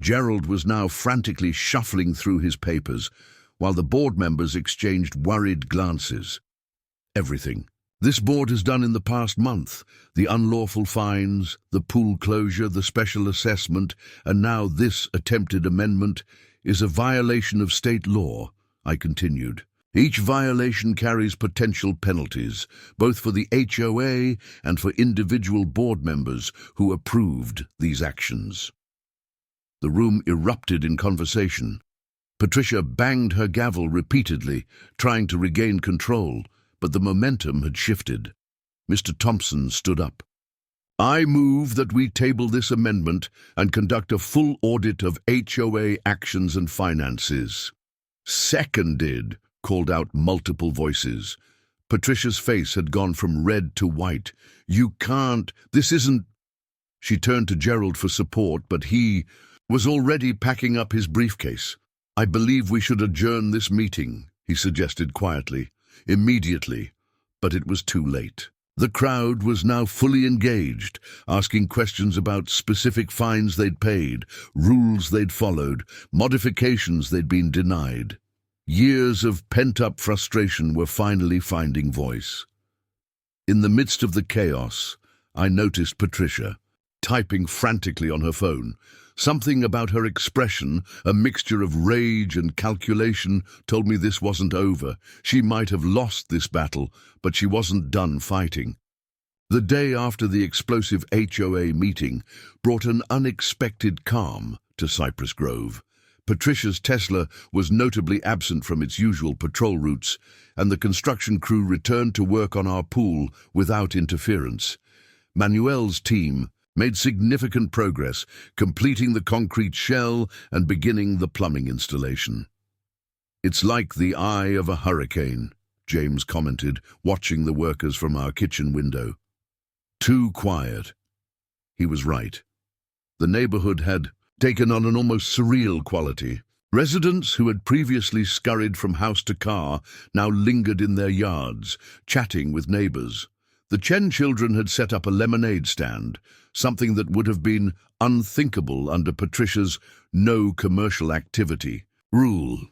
Gerald was now frantically shuffling through his papers, while the board members exchanged worried glances. Everything this board has done in the past month, the unlawful fines, the pool closure, the special assessment, and now this attempted amendment, is a violation of state law, I continued. Each violation carries potential penalties, both for the HOA and for individual board members who approved these actions. The room erupted in conversation. Patricia banged her gavel repeatedly, trying to regain control, but the momentum had shifted. Mr. Thompson stood up. "I move that we table this amendment and conduct a full audit of HOA actions and finances." "Seconded," called out multiple voices. Patricia's face had gone from red to white. "You can't, this isn't—" She turned to Gerald for support, but he was already packing up his briefcase. "I believe we should adjourn this meeting," he suggested quietly, "immediately," but it was too late. The crowd was now fully engaged, asking questions about specific fines they'd paid, rules they'd followed, modifications they'd been denied. Years of pent-up frustration were finally finding voice. In the midst of the chaos, I noticed Patricia, typing frantically on her phone. Something about her expression, a mixture of rage and calculation, told me this wasn't over. She might have lost this battle, but she wasn't done fighting. The day after the explosive HOA meeting brought an unexpected calm to Cypress Grove. Patricia's Tesla was notably absent from its usual patrol routes, and the construction crew returned to work on our pool without interference. Manuel's team made significant progress, completing the concrete shell and beginning the plumbing installation. "It's like the eye of a hurricane," James commented, watching the workers from our kitchen window. "Too quiet." He was right. The neighborhood had taken on an almost surreal quality. Residents who had previously scurried from house to car now lingered in their yards, chatting with neighbors. The Chen children had set up a lemonade stand, something that would have been unthinkable under Patricia's no commercial activity rule.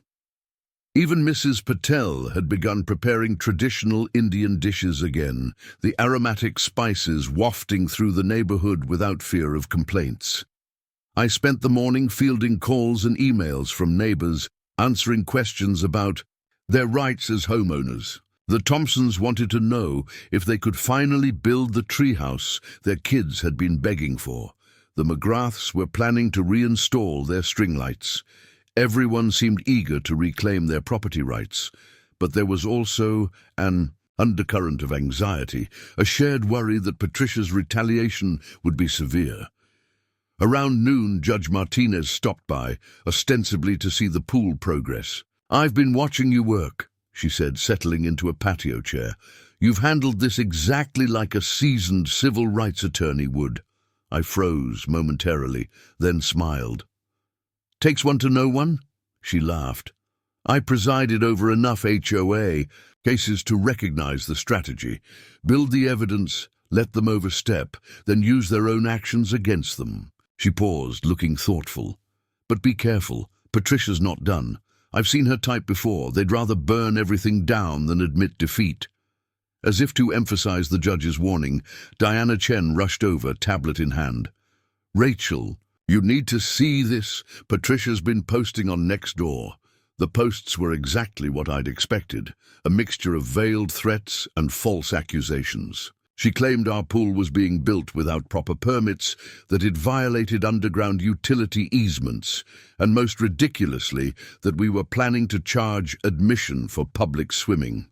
Even Mrs. Patel had begun preparing traditional Indian dishes again, the aromatic spices wafting through the neighborhood without fear of complaints. I spent the morning fielding calls and emails from neighbors, answering questions about their rights as homeowners. The Thompsons wanted to know if they could finally build the treehouse their kids had been begging for. The McGraths were planning to reinstall their string lights. Everyone seemed eager to reclaim their property rights, but there was also an undercurrent of anxiety, a shared worry that Patricia's retaliation would be severe. Around noon, Judge Martinez stopped by, ostensibly to see the pool progress. "I've been watching you work," she said, settling into a patio chair. "You've handled this exactly like a seasoned civil rights attorney would." I froze momentarily, then smiled. "Takes one to know one?" She laughed. "I presided over enough HOA cases to recognize the strategy. Build the evidence, let them overstep, then use their own actions against them." She paused, looking thoughtful. "But be careful. Patricia's not done. I've seen her type before. They'd rather burn everything down than admit defeat." As if to emphasize the judge's warning, Diana Chen rushed over, tablet in hand. "Rachel, you need to see this. Patricia's been posting on Nextdoor." The posts were exactly what I'd expected, a mixture of veiled threats and false accusations. She claimed our pool was being built without proper permits, that it violated underground utility easements, and most ridiculously, that we were planning to charge admission for public swimming.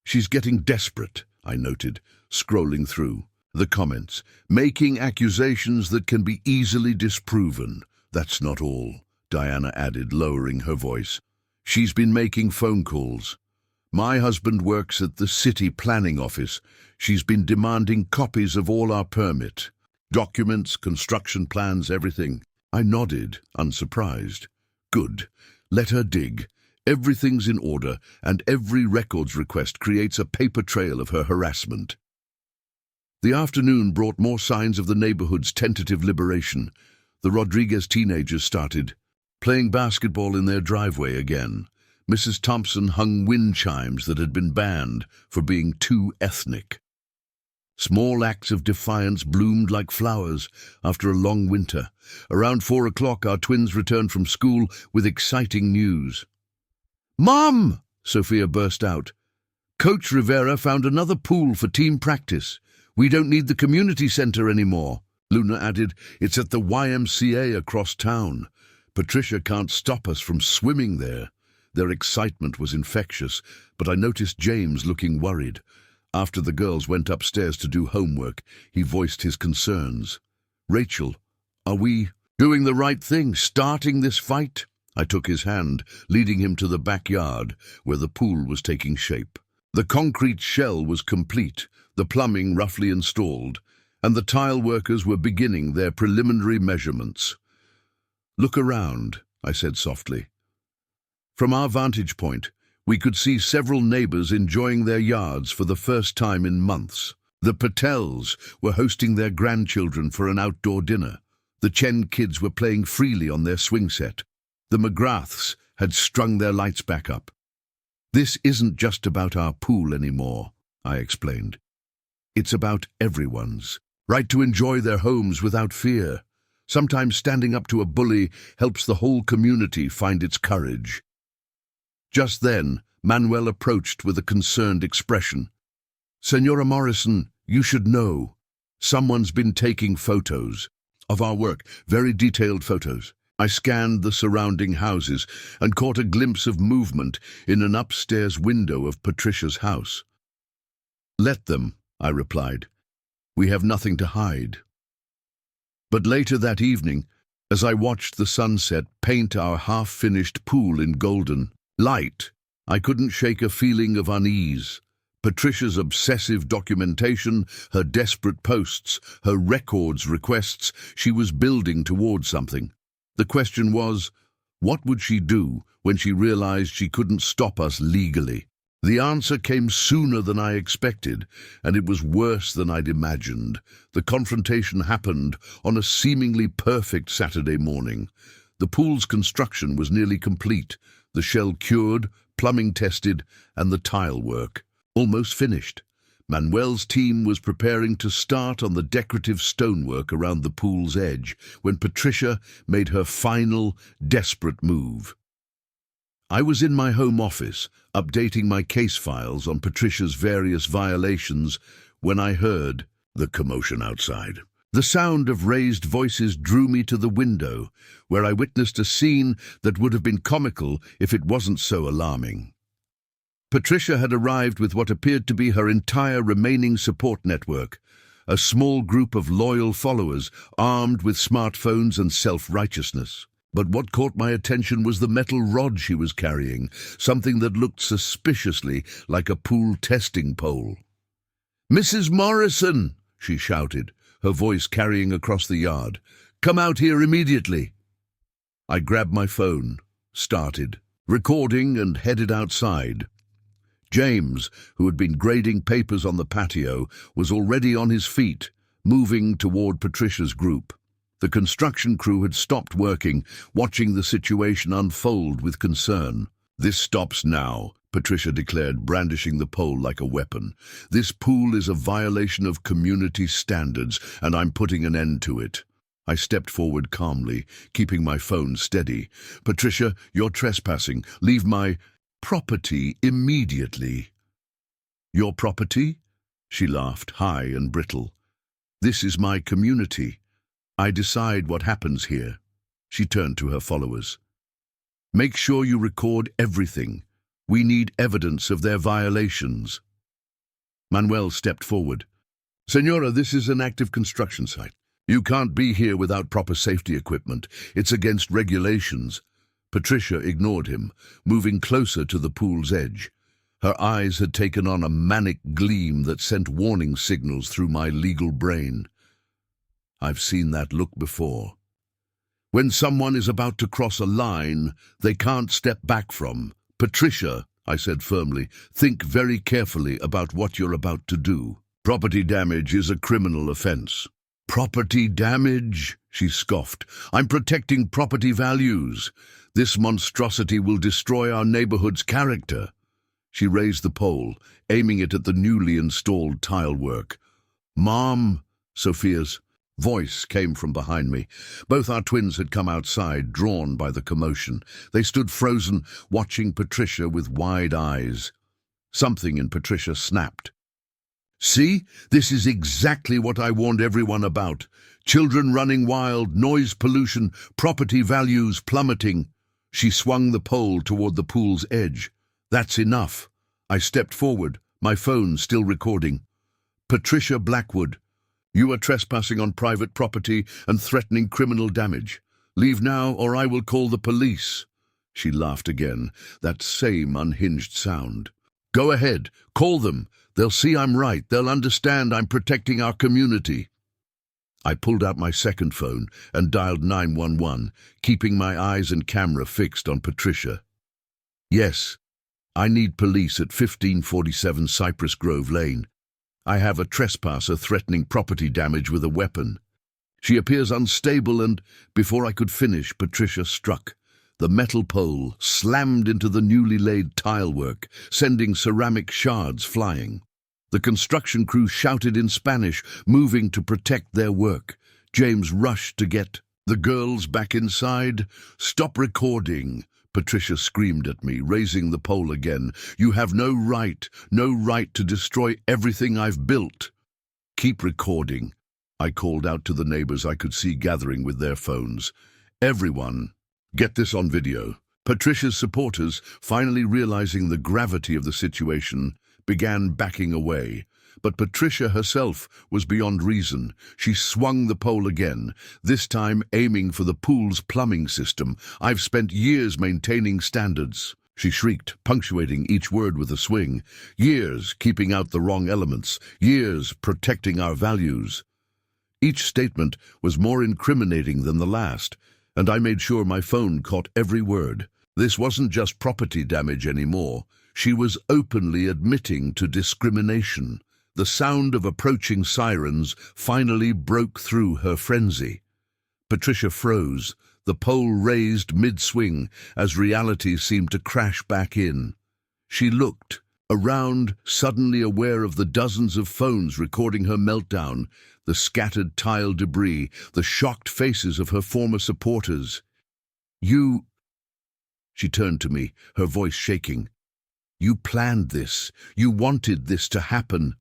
"She's getting desperate," I noted, scrolling through the comments, "making accusations that can be easily disproven." "That's not all," Diana added, lowering her voice. "She's been making phone calls. My husband works at the city planning office. She's been demanding copies of all our permit, documents, construction plans, everything." I nodded, unsurprised. "Good. Let her dig. Everything's in order, and every records request creates a paper trail of her harassment." The afternoon brought more signs of the neighborhood's tentative liberation. The Rodriguez teenagers started playing basketball in their driveway again. Mrs. Thompson hung wind chimes that had been banned for being too ethnic. Small acts of defiance bloomed like flowers after a long winter. Around 4 o'clock, our twins returned from school with exciting news. "Mom!" Sofia burst out. Coach Rivera found another pool for team practice. We don't need the community center anymore. Luna added, it's at the YMCA across town. Patricia can't stop us from swimming there. Their excitement was infectious, but I noticed James looking worried. After the girls went upstairs to do homework, he voiced his concerns. Rachel, are we doing the right thing, starting this fight? I took his hand, leading him to the backyard, where the pool was taking shape. The concrete shell was complete, the plumbing roughly installed, and the tile workers were beginning their preliminary measurements. Look around, I said softly. From our vantage point, we could see several neighbors enjoying their yards for the first time in months. The Patels were hosting their grandchildren for an outdoor dinner. The Chen kids were playing freely on their swing set. The McGraths had strung their lights back up. This isn't just about our pool anymore, I explained. It's about everyone's right to enjoy their homes without fear. Sometimes standing up to a bully helps the whole community find its courage. Just then, Manuel approached with a concerned expression. Senora Morrison, you should know. Someone's been taking photos of our work, very detailed photos. I scanned the surrounding houses and caught a glimpse of movement in an upstairs window of Patricia's house. Let them, I replied. We have nothing to hide. But later that evening, as I watched the sunset paint our half-finished pool in golden light, I couldn't shake a feeling of unease. Patricia's obsessive documentation, her desperate posts, her records requests, she was building toward something. The question was, what would she do when she realized she couldn't stop us legally? The answer came sooner than I expected, and it was worse than I'd imagined. The confrontation happened on a seemingly perfect Saturday morning. The pool's construction was nearly complete, the shell cured, plumbing tested, and the tile work almost finished. Manuel's team was preparing to start on the decorative stonework around the pool's edge when Patricia made her final, desperate move. I was in my home office, updating my case files on Patricia's various violations, when I heard the commotion outside. The sound of raised voices drew me to the window, where I witnessed a scene that would have been comical if it wasn't so alarming. Patricia had arrived with what appeared to be her entire remaining support network, a small group of loyal followers armed with smartphones and self-righteousness. But what caught my attention was the metal rod she was carrying, something that looked suspiciously like a pool testing pole. "Mrs. Morrison!" she shouted, her voice carrying across the yard. "Come out here immediately!" I grabbed my phone, started recording, and headed outside. James, who had been grading papers on the patio, was already on his feet, moving toward Patricia's group. The construction crew had stopped working, watching the situation unfold with concern. "This stops now," Patricia declared, brandishing the pole like a weapon. "This pool is a violation of community standards, and I'm putting an end to it." I stepped forward calmly, keeping my phone steady. "Patricia, you're trespassing. Leave my property immediately." "Your property?" She laughed, high and brittle. "This is my community. I decide what happens here." She turned to her followers. "Make sure you record everything. We need evidence of their violations." Manuel stepped forward. "Senora, this is an active construction site. You can't be here without proper safety equipment. It's against regulations." Patricia ignored him, moving closer to the pool's edge. Her eyes had taken on a manic gleam that sent warning signals through my legal brain. I've seen that look before. When someone is about to cross a line they can't step back from. "Patricia," I said firmly, "think very carefully about what you're about to do. Property damage is a criminal offense." "Property damage?" she scoffed. "I'm protecting property values. This monstrosity will destroy our neighborhood's character." She raised the pole, aiming it at the newly installed tile work. "Mom," Sofia's Voice came from behind me. Both our twins had come outside, drawn by the commotion. They stood frozen, watching Patricia with wide eyes. Something in Patricia snapped. "See, this is exactly what I warned everyone about. Children running wild, noise pollution, property values plummeting." She swung the pole toward the pool's edge. "That's enough." I stepped forward, my phone still recording. "Patricia Blackwood, you are trespassing on private property and threatening criminal damage. Leave now or I will call the police." She laughed again, that same unhinged sound. "Go ahead, call them. They'll see I'm right. They'll understand I'm protecting our community." I pulled out my second phone and dialed 911, keeping my eyes and camera fixed on Patricia. "Yes, I need police at 1547 Cypress Grove Lane. I have a trespasser threatening property damage with a weapon." She appears unstable and, before I could finish, Patricia struck. The metal pole slammed into the newly laid tilework, sending ceramic shards flying. The construction crew shouted in Spanish, moving to protect their work. James rushed to get the girls back inside. "Stop recording," Patricia screamed at me, raising the pole again. "You have no right to destroy everything I've built." "Keep recording," I called out to the neighbors I could see gathering with their phones. "Everyone, get this on video." Patricia's supporters, finally realizing the gravity of the situation, began backing away. But Patricia herself was beyond reason. She swung the pole again, this time aiming for the pool's plumbing system. "I've spent years maintaining standards," she shrieked, punctuating each word with a swing. "Years keeping out the wrong elements, years protecting our values." Each statement was more incriminating than the last, and I made sure my phone caught every word. This wasn't just property damage anymore. She was openly admitting to discrimination. The sound of approaching sirens finally broke through her frenzy. Patricia froze, the pole raised mid-swing as reality seemed to crash back in. She looked around, suddenly aware of the dozens of phones recording her meltdown, the scattered tile debris, the shocked faces of her former supporters. "You..." She turned to me, her voice shaking. "You planned this. You wanted this to happen."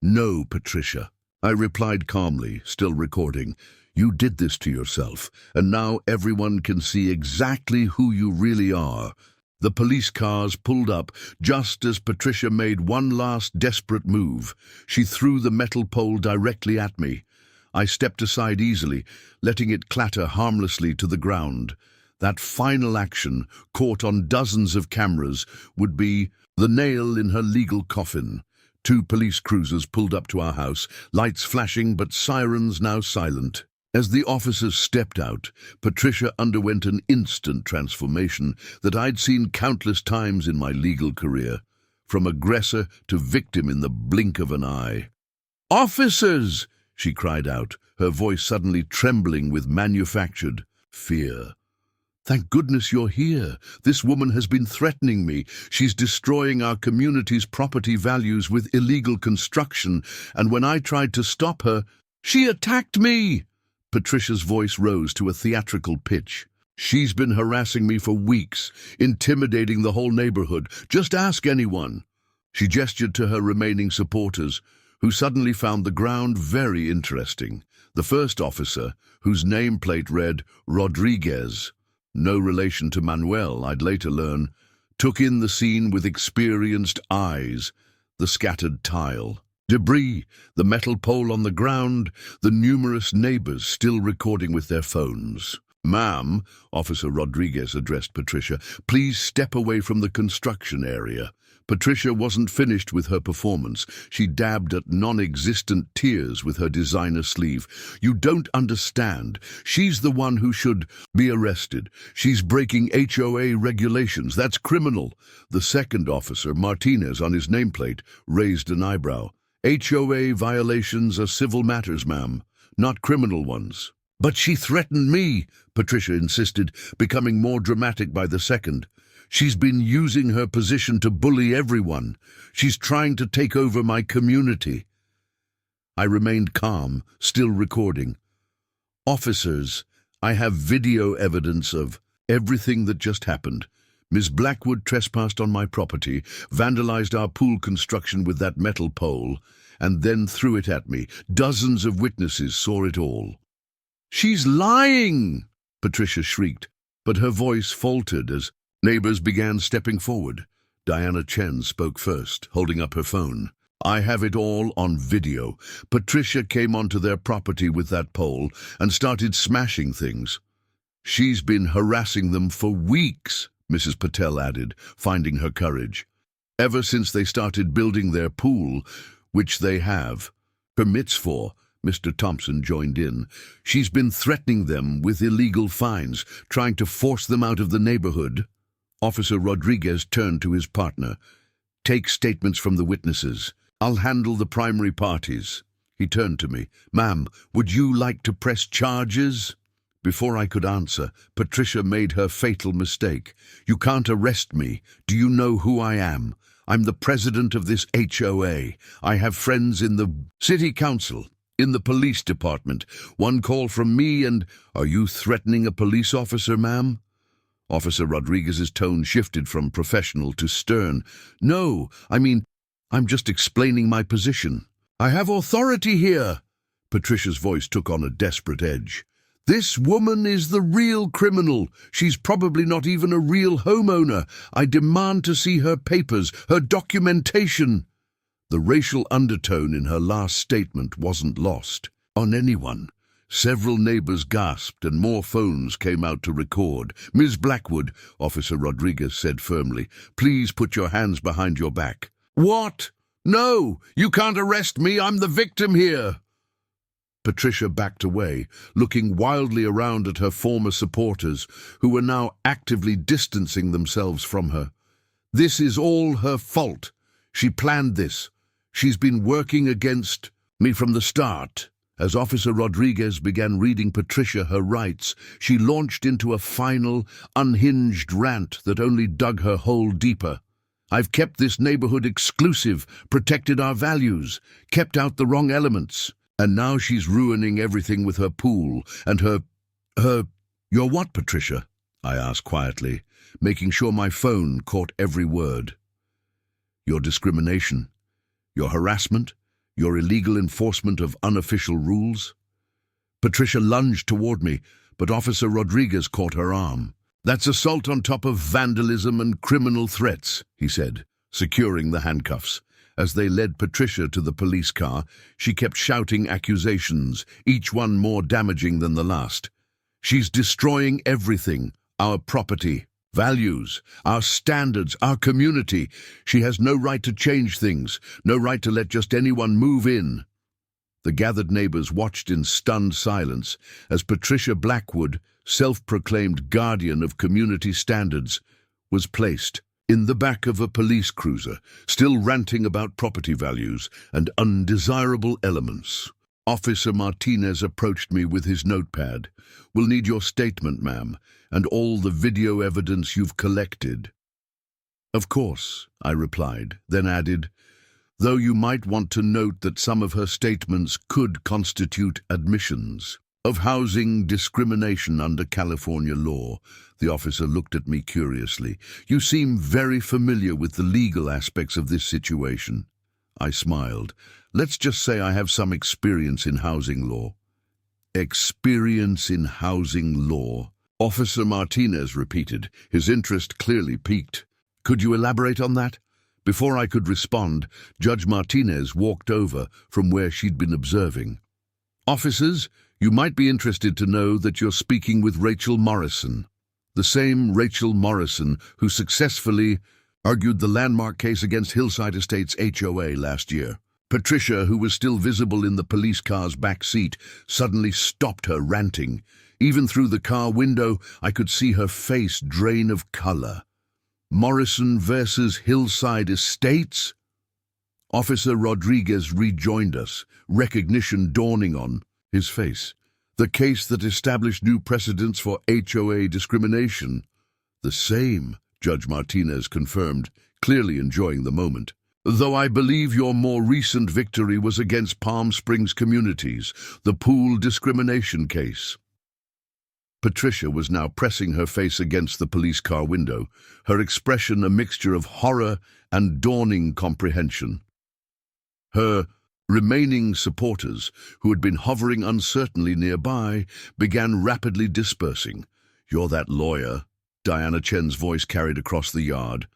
"No, Patricia," I replied calmly, still recording. "You did this to yourself, and now everyone can see exactly who you really are." The police cars pulled up just as Patricia made one last desperate move. She threw the metal pole directly at me. I stepped aside easily, letting it clatter harmlessly to the ground. That final action, caught on dozens of cameras, would be the nail in her legal coffin. 2 police cruisers pulled up to our house, lights flashing but sirens now silent. As the officers stepped out, Patricia underwent an instant transformation that I'd seen countless times in my legal career, from aggressor to victim in the blink of an eye. "Officers!" she cried out, her voice suddenly trembling with manufactured fear. "Thank goodness you're here. This woman has been threatening me. She's destroying our community's property values with illegal construction, and when I tried to stop her, she attacked me!" Patricia's voice rose to a theatrical pitch. "She's been harassing me for weeks, intimidating the whole neighborhood. Just ask anyone." She gestured to her remaining supporters, who suddenly found the ground very interesting. The first officer, whose nameplate read Rodriguez, no relation to Manuel, I'd later learn, took in the scene with experienced eyes. The scattered tile, debris, the metal pole on the ground, the numerous neighbors still recording with their phones. "Ma'am," Officer Rodriguez addressed Patricia, "please step away from the construction area." Patricia wasn't finished with her performance. She dabbed at non-existent tears with her designer sleeve. "You don't understand. She's the one who should be arrested. She's breaking HOA regulations. That's criminal." The second officer, Martinez, on his nameplate, raised an eyebrow. "HOA violations are civil matters, ma'am, not criminal ones." "But she threatened me," Patricia insisted, becoming more dramatic by the second. "She's been using her position to bully everyone. She's trying to take over my community." I remained calm, still recording. Officers, I have video evidence of everything that just happened. Ms. Blackwood trespassed on my property, vandalized our pool construction with that metal pole, and then threw it at me. Dozens of witnesses saw it all. "She's lying!" Patricia shrieked, but her voice faltered as neighbors began stepping forward. Diana Chen spoke first, holding up her phone. "I have it all on video. Patricia came onto their property with that pole and started smashing things. She's been harassing them for weeks," Mrs. Patel added, finding her courage. "Ever since they started building their pool, which they have permits for," Mr. Thompson joined in. "She's been threatening them with illegal fines, trying to force them out of the neighborhood." Officer Rodriguez turned to his partner. "Take statements from the witnesses. I'll handle the primary parties." He turned to me. "Ma'am, would you like to press charges?" Before I could answer, Patricia made her fatal mistake. "You can't arrest me. Do you know who I am? I'm the president of this HOA. I have friends in the city council, in the police department. One call from me and—" "Are you threatening a police officer, ma'am?" Officer Rodriguez's tone shifted from professional to stern. "No, I'm just explaining my position. I have authority here." Patricia's voice took on a desperate edge. "This woman is the real criminal. She's probably not even a real homeowner. I demand to see her papers, her documentation." The racial undertone in her last statement wasn't lost on anyone. Several neighbors gasped and more phones came out to record. "Ms. Blackwood," Officer Rodriguez said firmly, "please put your hands behind your back." "What? No, you can't arrest me. I'm the victim here." Patricia backed away, looking wildly around at her former supporters, who were now actively distancing themselves from her. "This is all her fault. She planned this. She's been working against me from the start." As Officer Rodriguez began reading Patricia her rights, she launched into a final, unhinged rant that only dug her hole deeper. "I've kept this neighborhood exclusive, protected our values, kept out the wrong elements. And now she's ruining everything with her pool and her... Your what, Patricia?" I asked quietly, making sure my phone caught every word. "Your discrimination, your harassment, your illegal enforcement of unofficial rules." Patricia lunged toward me, but Officer Rodriguez caught her arm. "That's assault on top of vandalism and criminal threats," he said, securing the handcuffs. As they led Patricia to the police car, she kept shouting accusations, each one more damaging than the last. "She's destroying everything, our property, values, our standards, our community. She has no right to change things, no right to let just anyone move in." The gathered neighbors watched in stunned silence as Patricia Blackwood, self-proclaimed guardian of community standards, was placed in the back of a police cruiser, still ranting about property values and undesirable elements. Officer Martinez approached me with his notepad. "We'll need your statement, ma'am, and all the video evidence you've collected." "Of course," I replied, then added, "though you might want to note that some of her statements could constitute admissions of housing discrimination under California law." The officer looked at me curiously. "You seem very familiar with the legal aspects of this situation." I smiled. "Let's just say I have some experience in housing law." "Experience in housing law," Officer Martinez repeated, his interest clearly piqued. "Could you elaborate on that?" Before I could respond, Judge Martinez walked over from where she'd been observing. "Officers, you might be interested to know that you're speaking with Rachel Morrison. The same Rachel Morrison who successfully argued the landmark case against Hillside Estates HOA last year." Patricia, who was still visible in the police car's back seat, suddenly stopped her ranting. Even through the car window, I could see her face drain of color. "Morrison versus Hillside Estates?" Officer Rodriguez rejoined us, recognition dawning on his face. "The case that established new precedents for HOA discrimination." "The same," Judge Martinez confirmed, clearly enjoying the moment. Though I believe your more recent victory was against Palm Springs communities, the pool discrimination case." Patricia was now pressing her face against the police car window, her expression a mixture of horror and dawning comprehension. Her remaining supporters, who had been hovering uncertainly nearby, began rapidly dispersing. "You're that lawyer," Diana Chen's voice carried across the yard.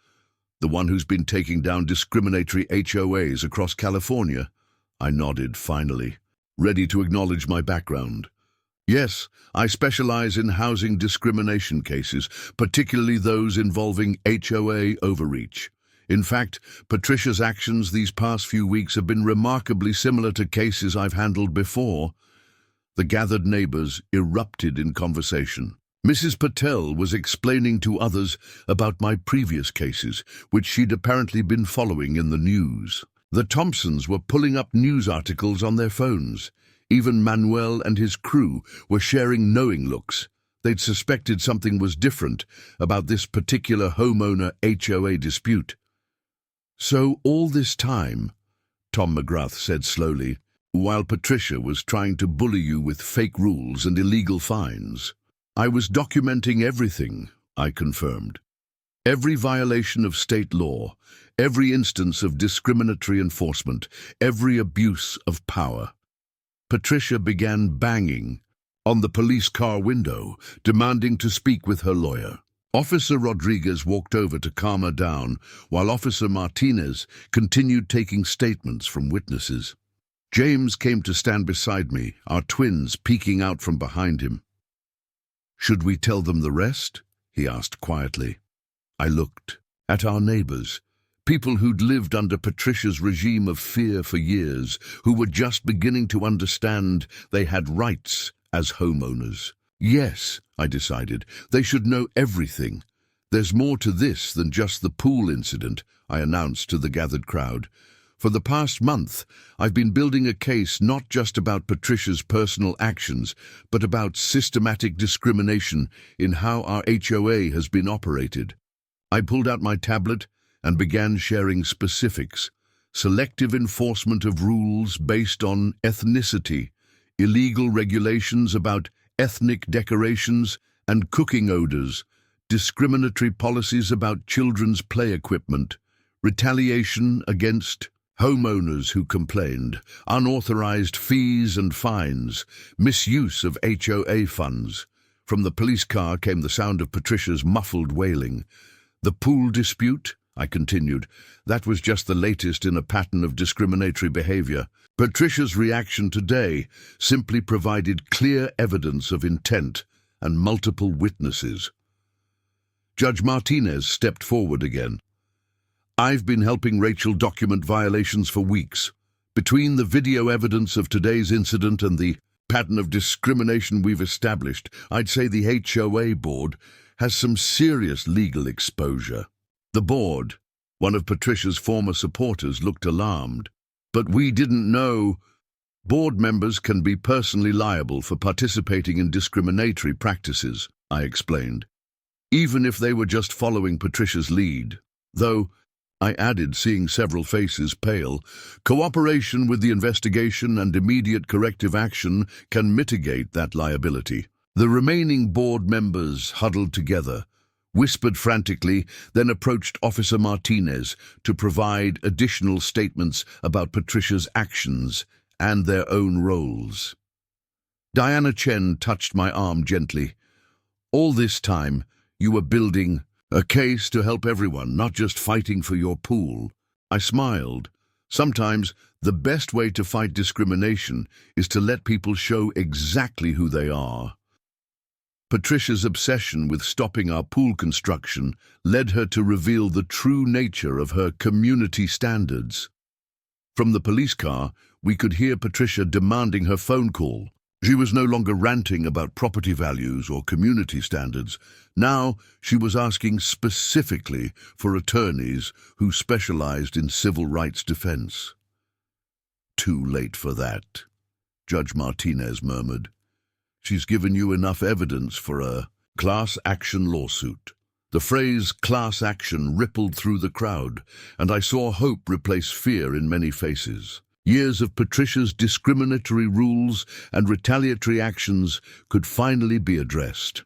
"The one who's been taking down discriminatory HOAs across California?" I nodded, finally, ready to acknowledge my background. "Yes, I specialize in housing discrimination cases, particularly those involving HOA overreach. In fact, Patricia's actions these past few weeks have been remarkably similar to cases I've handled before." The gathered neighbors erupted in conversation. Mrs. Patel was explaining to others about my previous cases, which she'd apparently been following in the news. The Thompsons were pulling up news articles on their phones. Even Manuel and his crew were sharing knowing looks. They'd suspected something was different about this particular homeowner HOA dispute. "So all this time," Tom McGrath said slowly, "while Patricia was trying to bully you with fake rules and illegal fines, I was documenting everything," I confirmed. "Every violation of state law, every instance of discriminatory enforcement, every abuse of power." Patricia began banging on the police car window, demanding to speak with her lawyer. Officer Rodriguez walked over to calm her down, while Officer Martinez continued taking statements from witnesses. James came to stand beside me, our twins peeking out from behind him. "Should we tell them the rest?" he asked quietly. I looked at our neighbors, people who'd lived under Patricia's regime of fear for years, who were just beginning to understand they had rights as homeowners. Yes, I decided, they should know everything. "There's more to this than just the pool incident," I announced to the gathered crowd. "For the past month, I've been building a case not just about Patricia's personal actions, but about systematic discrimination in how our HOA has been operated." I pulled out my tablet and began sharing specifics: selective enforcement of rules based on ethnicity, illegal regulations about ethnic decorations and cooking odors, discriminatory policies about children's play equipment, retaliation against homeowners who complained, unauthorized fees and fines, misuse of HOA funds. From the police car came the sound of Patricia's muffled wailing. "The pool dispute," I continued, "that was just the latest in a pattern of discriminatory behavior. Patricia's reaction today simply provided clear evidence of intent and multiple witnesses." Judge Martinez stepped forward again. "I've been helping Rachel document violations for weeks. Between the video evidence of today's incident and the pattern of discrimination we've established, I'd say the HOA board has some serious legal exposure." The board, one of Patricia's former supporters, looked alarmed. "But we didn't know." "Board members can be personally liable for participating in discriminatory practices," I explained, "even if they were just following Patricia's lead. Though," I added, seeing several faces pale, "cooperation with the investigation and immediate corrective action can mitigate that liability." The remaining board members huddled together, whispered frantically, then approached Officer Martinez to provide additional statements about Patricia's actions and their own roles. Diana Chen touched my arm gently. "All this time, you were building a case to help everyone, not just fighting for your pool." I smiled. Sometimes the best way to fight discrimination is to let people show exactly who they are. Patricia's obsession with stopping our pool construction led her to reveal the true nature of her community standards. From the police car, we could hear Patricia demanding her phone call. She was no longer ranting about property values or community standards. Now she was asking specifically for attorneys who specialized in civil rights defense. "Too late for that," Judge Martinez murmured. "She's given you enough evidence for a class action lawsuit." The phrase class action rippled through the crowd, and I saw hope replace fear in many faces. Years of Patricia's discriminatory rules and retaliatory actions could finally be addressed.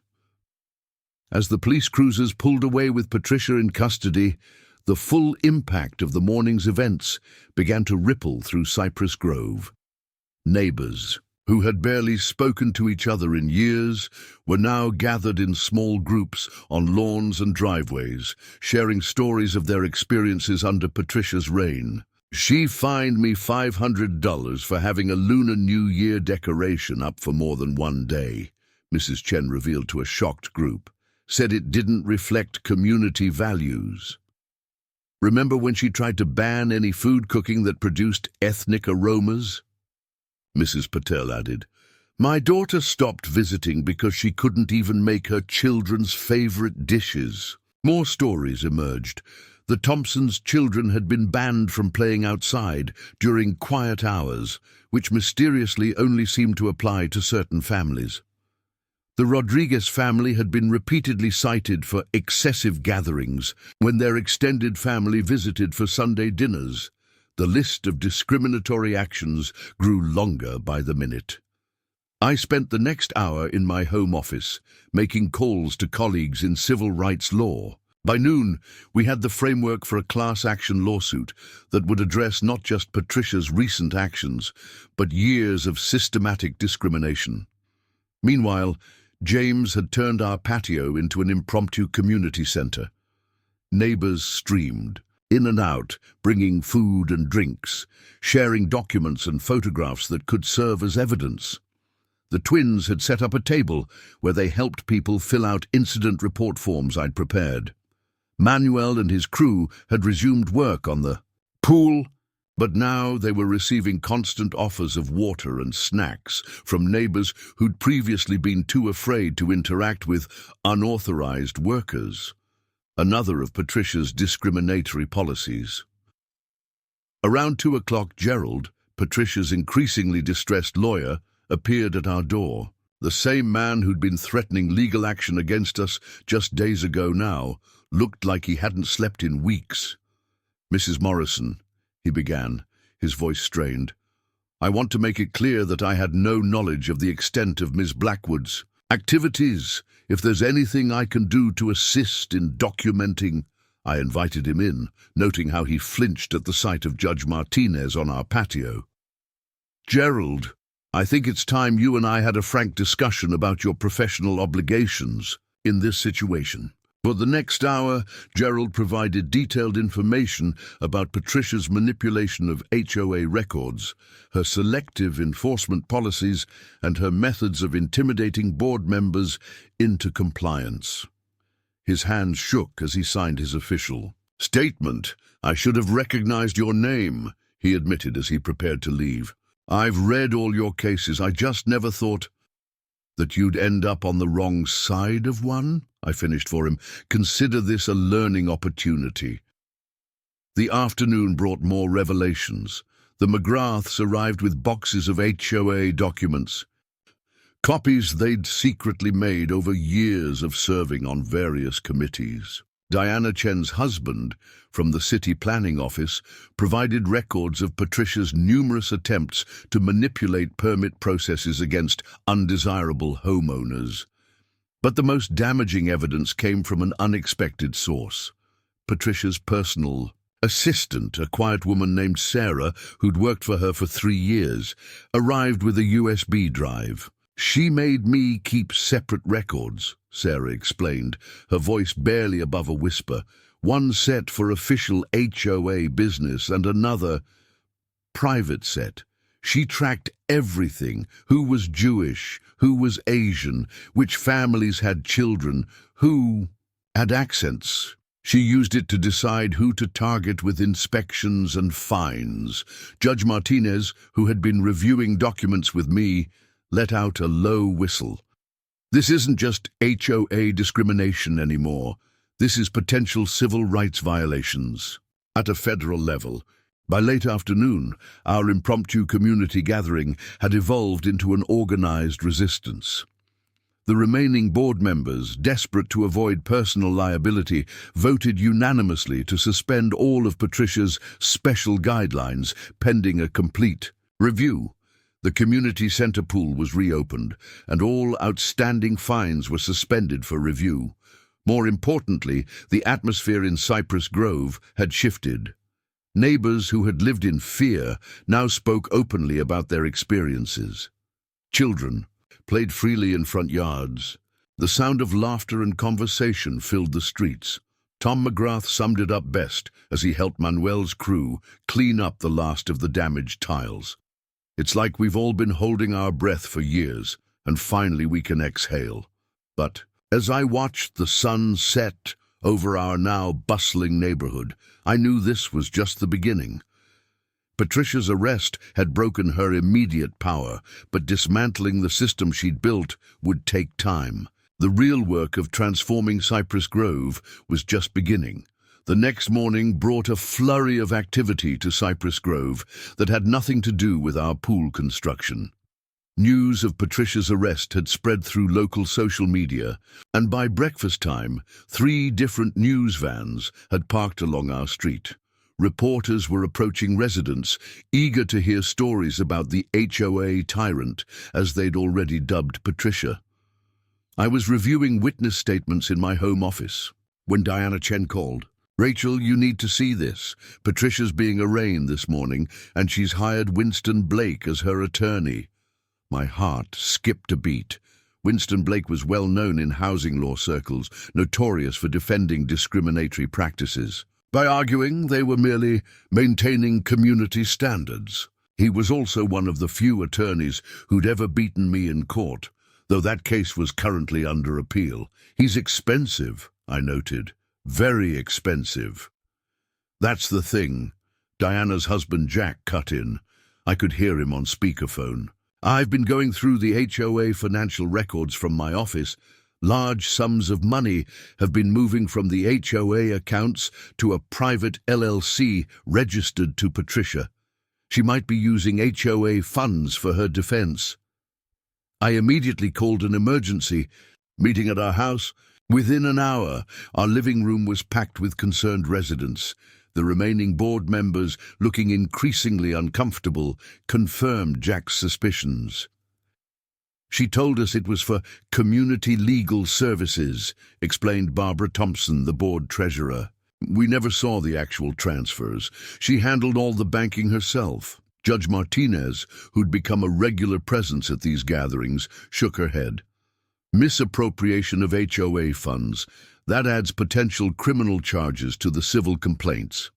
As the police cruisers pulled away with Patricia in custody, the full impact of the morning's events began to ripple through Cypress Grove. Neighbors, who had barely spoken to each other in years, were now gathered in small groups on lawns and driveways, sharing stories of their experiences under Patricia's reign. "She fined me $500 for having a Lunar New Year decoration up for more than one day," Mrs. Chen revealed to a shocked group. "Said it didn't reflect community values. Remember when she tried to ban any food cooking that produced ethnic aromas?" Mrs. Patel added, "My daughter stopped visiting because she couldn't even make her children's favorite dishes." More stories emerged. The Thompsons' children had been banned from playing outside during quiet hours, which mysteriously only seemed to apply to certain families. The Rodriguez family had been repeatedly cited for excessive gatherings when their extended family visited for Sunday dinners. The list of discriminatory actions grew longer by the minute. I spent the next hour in my home office, making calls to colleagues in civil rights law. By noon, we had the framework for a class action lawsuit that would address not just Patricia's recent actions, but years of systematic discrimination. Meanwhile, James had turned our patio into an impromptu community center. Neighbors streamed in and out, bringing food and drinks, sharing documents and photographs that could serve as evidence. The twins had set up a table where they helped people fill out incident report forms I'd prepared. Manuel and his crew had resumed work on the pool, but now they were receiving constant offers of water and snacks from neighbors who'd previously been too afraid to interact with unauthorized workers, another of Patricia's discriminatory policies. Around 2 o'clock, Gerald, Patricia's increasingly distressed lawyer, appeared at our door. The same man who'd been threatening legal action against us just days ago now looked like he hadn't slept in weeks. "Mrs. Morrison," he began, his voice strained, "I want to make it clear that I had no knowledge of the extent of Ms. Blackwood's activities. If there's anything I can do to assist in documenting—" I invited him in, noting how he flinched at the sight of Judge Martinez on our patio. "Gerald, I think it's time you and I had a frank discussion about your professional obligations in this situation." For the next hour, Gerald provided detailed information about Patricia's manipulation of HOA records, her selective enforcement policies, and her methods of intimidating board members into compliance. His hands shook as he signed his official statement. "I should have recognized your name," he admitted as he prepared to leave. "I've read all your cases. I just never thought that you'd end up on the wrong side of one," I finished for him. "Consider this a learning opportunity." The afternoon brought more revelations. The McGraths arrived with boxes of HOA documents, copies they'd secretly made over years of serving on various committees. Diana Chen's husband, from the city planning office, provided records of Patricia's numerous attempts to manipulate permit processes against undesirable homeowners. But the most damaging evidence came from an unexpected source. Patricia's personal assistant, a quiet woman named Sarah, who'd worked for her for 3 years, arrived with a USB drive. "She made me keep separate records," Sarah explained, her voice barely above a whisper. "One set for official HOA business and another private set. She tracked everything: who was Jewish, who was Asian, which families had children, who had accents. She used it to decide who to target with inspections and fines." Judge Martinez, who had been reviewing documents with me, let out a low whistle. "This isn't just HOA discrimination anymore. This is potential civil rights violations at a federal level." By late afternoon, our impromptu community gathering had evolved into an organized resistance. The remaining board members, desperate to avoid personal liability, voted unanimously to suspend all of Patricia's special guidelines pending a complete review. The community center pool was reopened, and all outstanding fines were suspended for review. More importantly, the atmosphere in Cypress Grove had shifted. Neighbors who had lived in fear now spoke openly about their experiences. Children played freely in front yards. The sound of laughter and conversation filled the streets. Tom McGrath summed it up best as he helped Manuel's crew clean up the last of the damaged tiles. It's like we've all been holding our breath for years, and finally we can exhale. But as I watched the sun set over our now bustling neighborhood, I knew this was just the beginning. Patricia's arrest had broken her immediate power, but dismantling the system she'd built would take time. The real work of transforming Cypress Grove was just beginning. The next morning brought a flurry of activity to Cypress Grove that had nothing to do with our pool construction. News of Patricia's arrest had spread through local social media, and by breakfast time, 3 different news vans had parked along our street. Reporters were approaching residents, eager to hear stories about the HOA tyrant, as they'd already dubbed Patricia. I was reviewing witness statements in my home office when Diana Chen called. "Rachel, you need to see this. Patricia's being arraigned this morning, and she's hired Winston Blake as her attorney." My heart skipped a beat. Winston Blake was well known in housing law circles, notorious for defending discriminatory practices. By arguing they were merely maintaining community standards. He was also one of the few attorneys who'd ever beaten me in court, though that case was currently under appeal. "He's expensive," I noted. "Very expensive." "That's the thing." Diana's husband Jack cut in. I could hear him on speakerphone. "I've been going through the HOA financial records from my office. Large sums of money have been moving from the HOA accounts to a private LLC registered to Patricia. She might be using HOA funds for her defense." I immediately called an emergency meeting at our house. Within an hour, our living room was packed with concerned residents. The remaining board members, looking increasingly uncomfortable, confirmed Jack's suspicions. "She told us it was for community legal services," explained Barbara Thompson, the board treasurer. "We never saw the actual transfers. She handled all the banking herself." Judge Martinez, who'd become a regular presence at these gatherings, shook her head. "Misappropriation of HOA funds. That adds potential criminal charges to the civil complaints."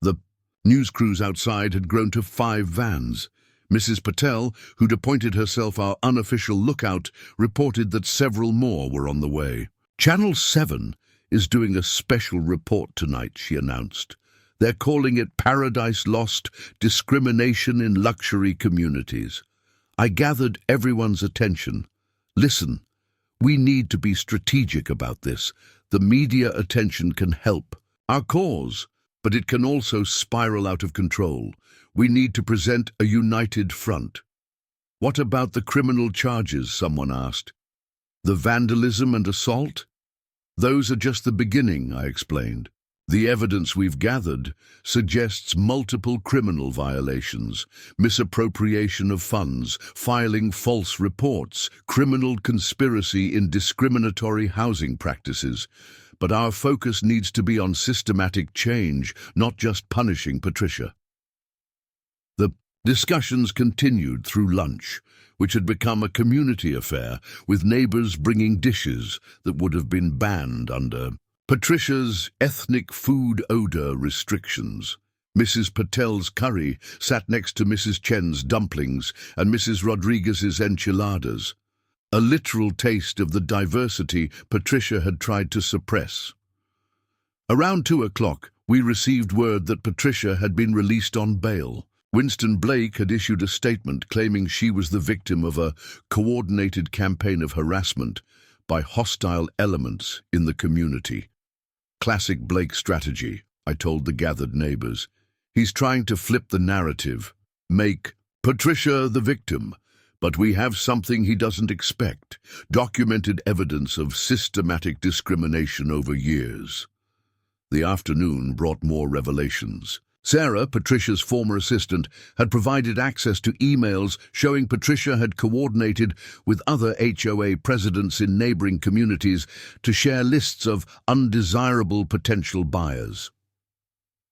The news crews outside had grown to 5 vans. Mrs. Patel, who'd appointed herself our unofficial lookout, reported that several more were on the way. "Channel 7 is doing a special report tonight," she announced. "They're calling it Paradise Lost: Discrimination in Luxury Communities." I gathered everyone's attention. "Listen, we need to be strategic about this. The media attention can help our cause, but it can also spiral out of control. We need to present a united front." "What about the criminal charges?" someone asked. "The vandalism and assault?" "Those are just the beginning," I explained. "The evidence we've gathered suggests multiple criminal violations: misappropriation of funds, filing false reports, criminal conspiracy in discriminatory housing practices. But our focus needs to be on systematic change, not just punishing Patricia." The discussions continued through lunch, which had become a community affair, with neighbors bringing dishes that would have been banned under Patricia's ethnic food odor restrictions. Mrs. Patel's curry sat next to Mrs. Chen's dumplings and Mrs. Rodriguez's enchiladas, a literal taste of the diversity Patricia had tried to suppress. Around 2 o'clock, we received word that Patricia had been released on bail. Winston Blake had issued a statement claiming she was the victim of a coordinated campaign of harassment by hostile elements in the community. "Classic Blake strategy," I told the gathered neighbors. "He's trying to flip the narrative, make Patricia the victim, But we have something he doesn't expect: documented evidence of systematic discrimination over years. The afternoon brought more revelations. Sarah, Patricia's former assistant, had provided access to emails showing Patricia had coordinated with other HOA presidents in neighboring communities to share lists of undesirable potential buyers.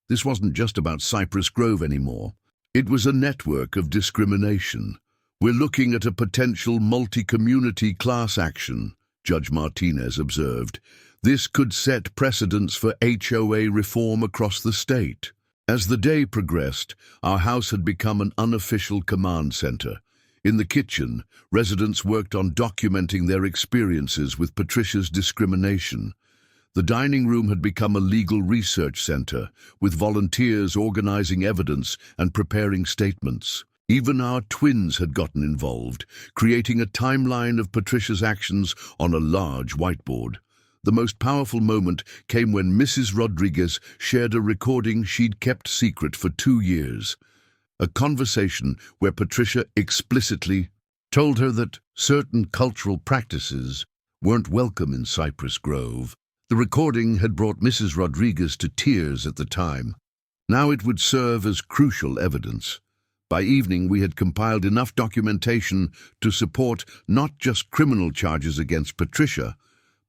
This wasn't just about Cypress Grove anymore. It was a network of discrimination. "We're looking at a potential multi-community class action," Judge Martinez observed. "This could set precedents for HOA reform across the state." As the day progressed, our house had become an unofficial command center. In the kitchen, residents worked on documenting their experiences with Patricia's discrimination. The dining room had become a legal research center, with volunteers organizing evidence and preparing statements. Even our twins had gotten involved, creating a timeline of Patricia's actions on a large whiteboard. The most powerful moment came when Mrs. Rodriguez shared a recording she'd kept secret for 2 years. A conversation where Patricia explicitly told her that certain cultural practices weren't welcome in Cypress Grove. The recording had brought Mrs. Rodriguez to tears at the time. Now it would serve as crucial evidence. By evening, we had compiled enough documentation to support not just criminal charges against Patricia,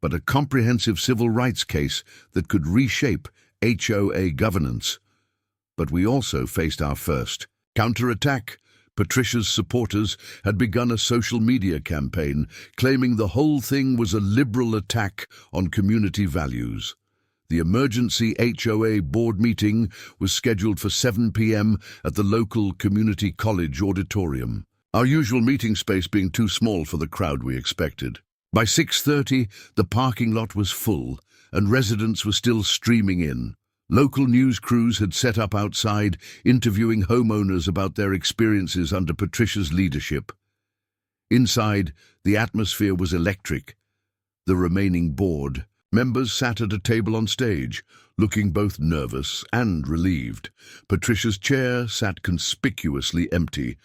but a comprehensive civil rights case that could reshape HOA governance. But we also faced our first counterattack. Patricia's supporters had begun a social media campaign claiming the whole thing was a liberal attack on community values. The emergency HOA board meeting was scheduled for 7 p.m. at the local community college auditorium, our usual meeting space being too small for the crowd we expected. By 6:30, the parking lot was full, and residents were still streaming in. Local news crews had set up outside, interviewing homeowners about their experiences under Patricia's leadership. Inside, the atmosphere was electric. The remaining board members sat at a table on stage, looking both nervous and relieved. Patricia's chair sat conspicuously empty.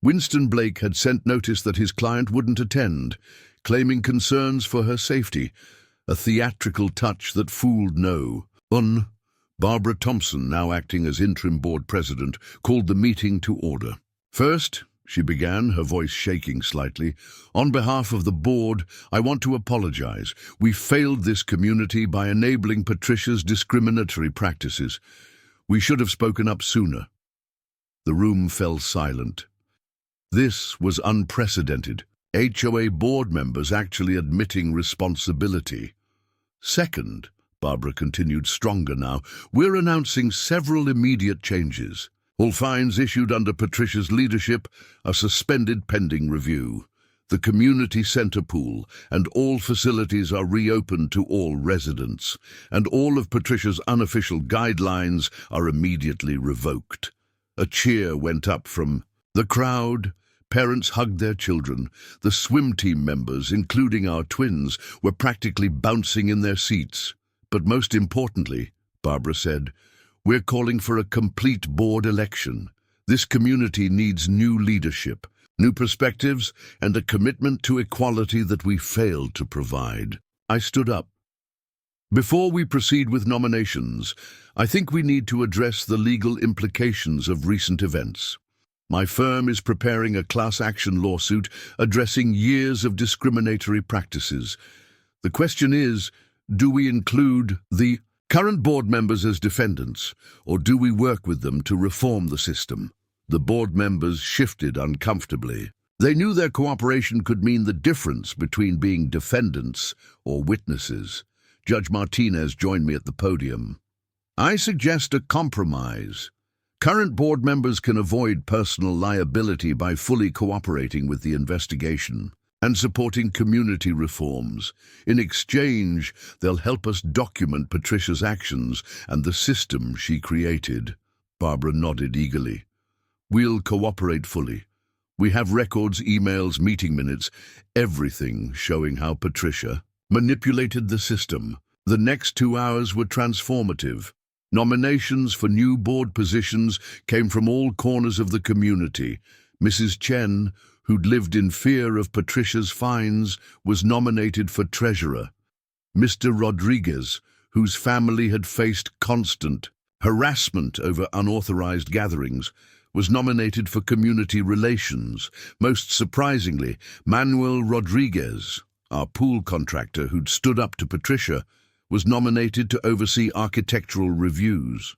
Winston Blake had sent notice that his client wouldn't attend, claiming concerns for her safety, a theatrical touch that fooled no one. Barbara Thompson, now acting as interim board president, called the meeting to order. "First," she began, her voice shaking slightly, "on behalf of the board, I want to apologize. We failed this community by enabling Patricia's discriminatory practices. We should have spoken up sooner." The room fell silent. This was unprecedented. HOA board members actually admitting responsibility. "Second," Barbara continued, stronger now, "we're announcing several immediate changes. All fines issued under Patricia's leadership are suspended pending review. The community center pool and all facilities are reopened to all residents, and all of Patricia's unofficial guidelines are immediately revoked." A cheer went up from the crowd. Parents hugged their children. The swim team members, including our twins, were practically bouncing in their seats. "But most importantly," Barbara said, "we're calling for a complete board election. This community needs new leadership, new perspectives, and a commitment to equality that we failed to provide." I stood up. "Before we proceed with nominations, I think we need to address the legal implications of recent events. My firm is preparing a class action lawsuit addressing years of discriminatory practices. The question is, do we include the current board members as defendants, or do we work with them to reform the system?" The board members shifted uncomfortably. They knew their cooperation could mean the difference between being defendants or witnesses. Judge Martinez joined me at the podium. "I suggest a compromise. Current board members can avoid personal liability by fully cooperating with the investigation and supporting community reforms. In exchange, they'll help us document Patricia's actions and the system she created." Barbara nodded eagerly. "We'll cooperate fully. We have records, emails, meeting minutes, everything showing how Patricia manipulated the system. The next 2 hours were transformative. Nominations for new board positions came from all corners of the community. Mrs. Chen, who'd lived in fear of Patricia's fines, was nominated for treasurer. Mr. Rodriguez, whose family had faced constant harassment over unauthorized gatherings, was nominated for community relations. Most surprisingly, Manuel Rodriguez, our pool contractor who'd stood up to Patricia, was nominated to oversee architectural reviews.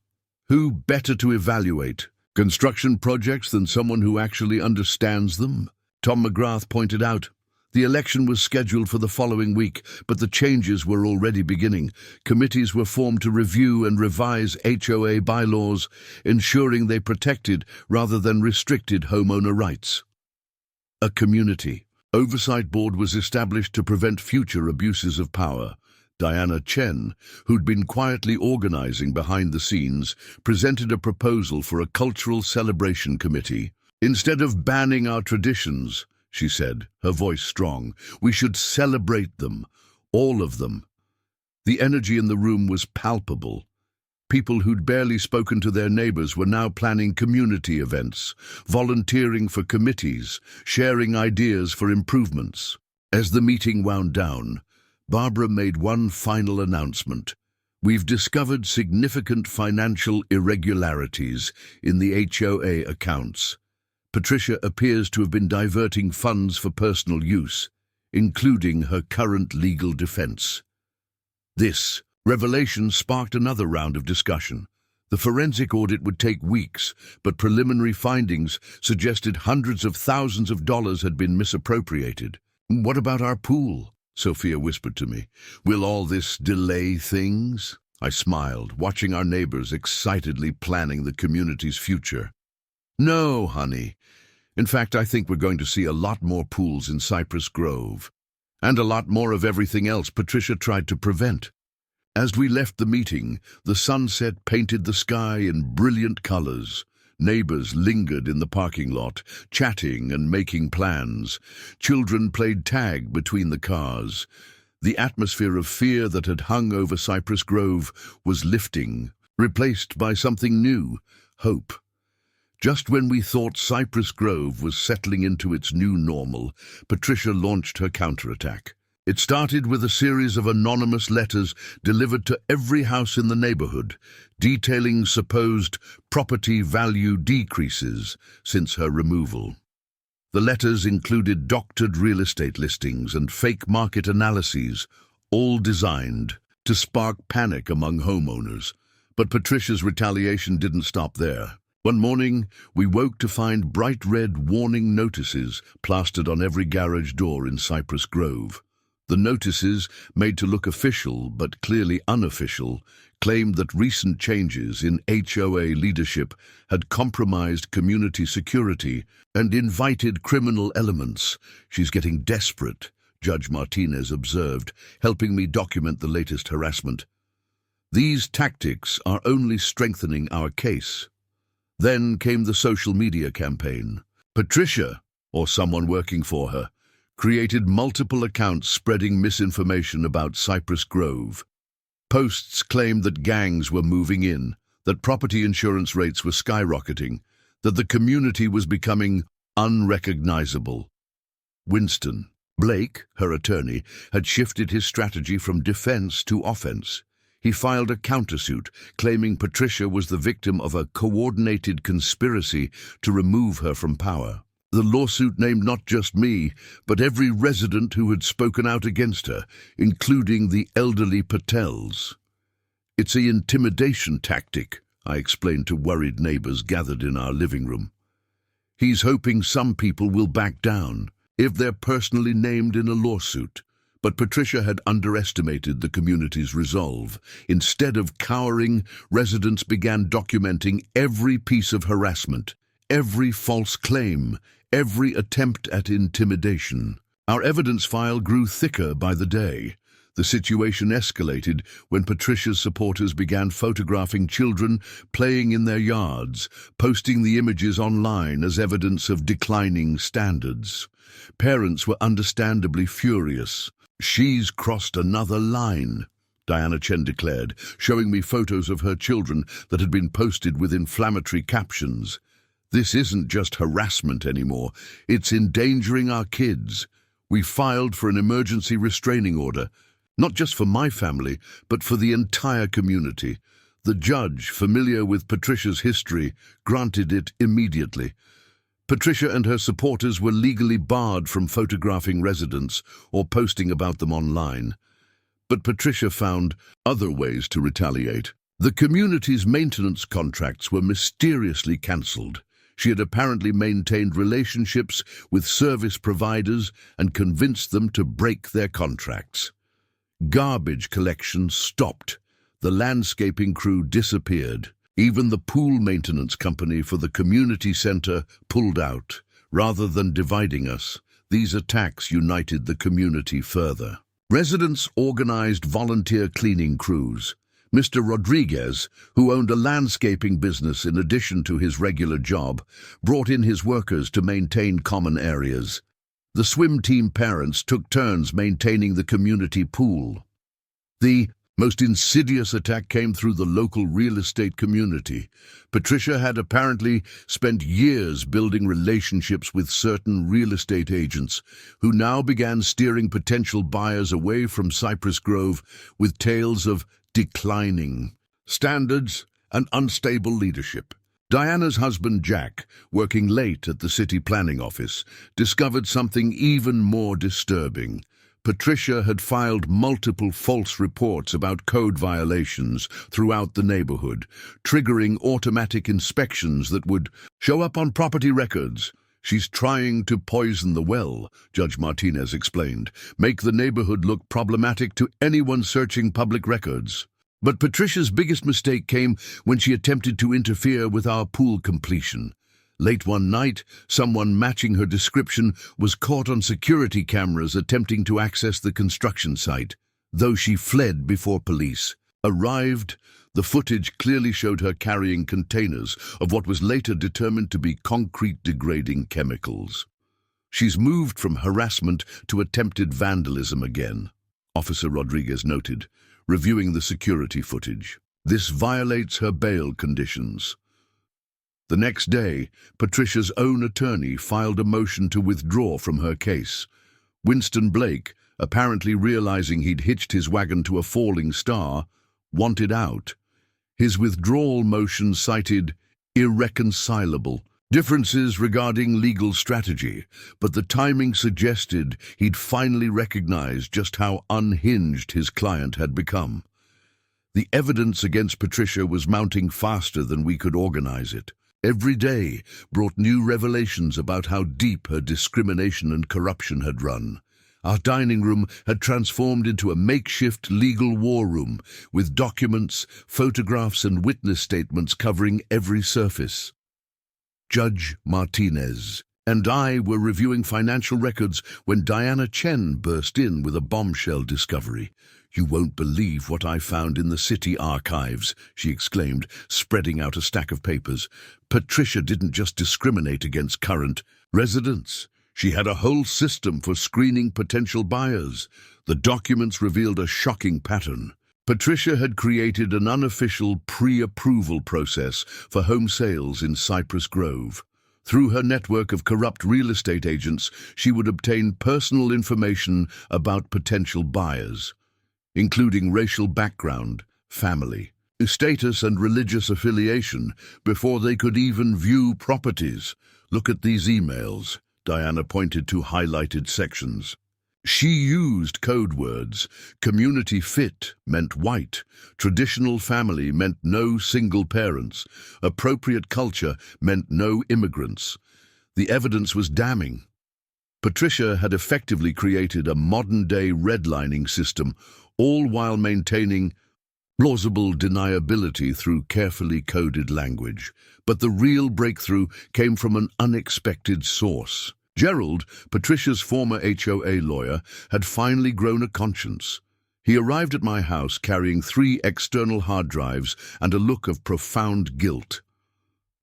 Who better to evaluate construction projects than someone who actually understands them? Tom McGrath pointed out. The election was scheduled for the following week, but the changes were already beginning. Committees were formed to review and revise HOA bylaws, ensuring they protected rather than restricted homeowner rights. A community oversight board was established to prevent future abuses of power. Diana Chen, who'd been quietly organizing behind the scenes, presented a proposal for a cultural celebration committee. Instead of banning our traditions, she said, her voice strong, we should celebrate them, all of them. The energy in the room was palpable. People who'd barely spoken to their neighbors were now planning community events, volunteering for committees, sharing ideas for improvements. As the meeting wound down, Barbara made one final announcement. We've discovered significant financial irregularities in the HOA accounts. Patricia appears to have been diverting funds for personal use, including her current legal defense. This revelation sparked another round of discussion. The forensic audit would take weeks, but preliminary findings suggested hundreds of thousands of dollars had been misappropriated. What about our pool? Sophia whispered to me. Will all this delay things? I smiled, watching our neighbors excitedly planning the community's future. No, honey. In fact, I think we're going to see a lot more pools in Cypress Grove, and a lot more of everything else Patricia tried to prevent. As we left the meeting, the sunset painted the sky in brilliant colors. Neighbors lingered in the parking lot, chatting and making plans. Children played tag between the cars. The atmosphere of fear that had hung over Cypress Grove was lifting, replaced by something new, hope. Just when we thought Cypress Grove was settling into its new normal, Patricia launched her counterattack. It started with a series of anonymous letters delivered to every house in the neighborhood, detailing supposed property value decreases since her removal. The letters included doctored real estate listings and fake market analyses, all designed to spark panic among homeowners. But Patricia's retaliation didn't stop there. One morning, we woke to find bright red warning notices plastered on every garage door in Cypress Grove. The notices, made to look official but clearly unofficial, claimed that recent changes in HOA leadership had compromised community security and invited criminal elements. She's getting desperate, Judge Martinez observed, helping me document the latest harassment. These tactics are only strengthening our case. Then came the social media campaign. Patricia, or someone working for her, created multiple accounts spreading misinformation about Cypress Grove. Posts claimed that gangs were moving in, that property insurance rates were skyrocketing, that the community was becoming unrecognizable. Winston Blake, her attorney, had shifted his strategy from defense to offense. He filed a countersuit, claiming Patricia was the victim of a coordinated conspiracy to remove her from power. The lawsuit named not just me, but every resident who had spoken out against her, including the elderly Patels. It's an intimidation tactic, I explained to worried neighbors gathered in our living room. He's hoping some people will back down, if they're personally named in a lawsuit. But Patricia had underestimated the community's resolve. Instead of cowering, residents began documenting every piece of harassment, every false claim, every attempt at intimidation. Our evidence file grew thicker by the day. The situation escalated when Patricia's supporters began photographing children playing in their yards, posting the images online as evidence of declining standards. Parents were understandably furious. She's crossed another line, Diana Chen declared, showing me photos of her children that had been posted with inflammatory captions. This isn't just harassment anymore. It's endangering our kids. We filed for an emergency restraining order, not just for my family, but for the entire community. The judge, familiar with Patricia's history, granted it immediately. Patricia and her supporters were legally barred from photographing residents or posting about them online. But Patricia found other ways to retaliate. The community's maintenance contracts were mysteriously cancelled. She had apparently maintained relationships with service providers and convinced them to break their contracts. Garbage collection stopped. The landscaping crew disappeared. Even the pool maintenance company for the community centre pulled out. Rather than dividing us, these attacks united the community further. Residents organised volunteer cleaning crews. Mr. Rodriguez, who owned a landscaping business in addition to his regular job, brought in his workers to maintain common areas. The swim team parents took turns maintaining the community pool. The most insidious attack came through the local real estate community. Patricia had apparently spent years building relationships with certain real estate agents, who now began steering potential buyers away from Cypress Grove with tales of declining standards and unstable leadership. Diana's husband, Jack, working late at the city planning office, discovered something even more disturbing. Patricia had filed multiple false reports about code violations throughout the neighborhood, triggering automatic inspections that would show up on property records. "She's trying to poison the well," Judge Martinez explained, "make the neighborhood look problematic to anyone searching public records." But Patricia's biggest mistake came when she attempted to interfere with our pool completion. Late one night, someone matching her description was caught on security cameras attempting to access the construction site. Though she fled before police arrived, the footage clearly showed her carrying containers of what was later determined to be concrete-degrading chemicals. "She's moved from harassment to attempted vandalism again," Officer Rodriguez noted, reviewing the security footage. "This violates her bail conditions." The next day, Patricia's own attorney filed a motion to withdraw from her case. Winston Blake, apparently realizing he'd hitched his wagon to a falling star, wanted out. His withdrawal motion cited irreconcilable differences regarding legal strategy, but the timing suggested he'd finally recognized just how unhinged his client had become. The evidence against Patricia was mounting faster than we could organize it. Every day brought new revelations about how deep her discrimination and corruption had run. Our dining room had transformed into a makeshift legal war room, with documents, photographs, and witness statements covering every surface. Judge Martinez and I were reviewing financial records when Diana Chen burst in with a bombshell discovery. "You won't believe what I found in the city archives," she exclaimed, spreading out a stack of papers. "Patricia didn't just discriminate against current residents. She had a whole system for screening potential buyers." The documents revealed a shocking pattern. Patricia had created an unofficial pre-approval process for home sales in Cypress Grove. Through her network of corrupt real estate agents, she would obtain personal information about potential buyers, including racial background, family, status, and religious affiliation, before they could even view properties. "Look at these emails," Diana pointed to highlighted sections. She used code words. Community fit meant white. Traditional family meant no single parents. Appropriate culture meant no immigrants. The evidence was damning. Patricia had effectively created a modern-day redlining system, all while maintaining plausible deniability through carefully coded language. But the real breakthrough came from an unexpected source. Gerald, Patricia's former HOA lawyer, had finally grown a conscience. He arrived at my house carrying 3 external hard drives and a look of profound guilt.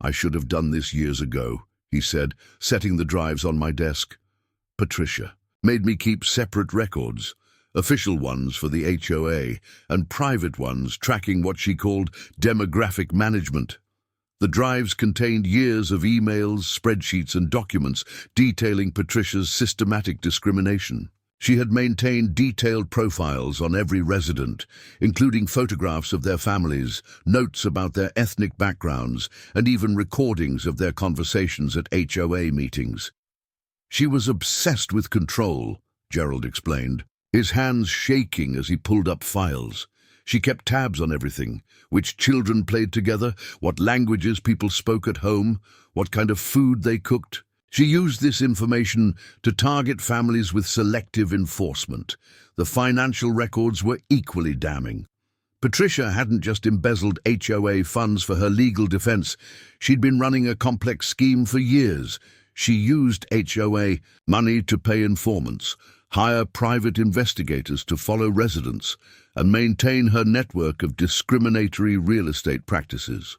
"I should have done this years ago," he said, setting the drives on my desk. "Patricia made me keep separate records, official ones for the HOA and private ones tracking what she called demographic management. The drives contained years of emails, spreadsheets, and documents detailing Patricia's systematic discrimination. She had maintained detailed profiles on every resident, including photographs of their families, notes about their ethnic backgrounds, and even recordings of their conversations at HOA meetings. She was obsessed with control, Gerald explained, his hands shaking as he pulled up files. She kept tabs on everything: which children played together, what languages people spoke at home, what kind of food they cooked. She used this information to target families with selective enforcement. The financial records were equally damning. Patricia hadn't just embezzled HOA funds for her legal defense. She'd been running a complex scheme for years. She used HOA money to pay informants, hire private investigators to follow residents, and maintain her network of discriminatory real estate practices.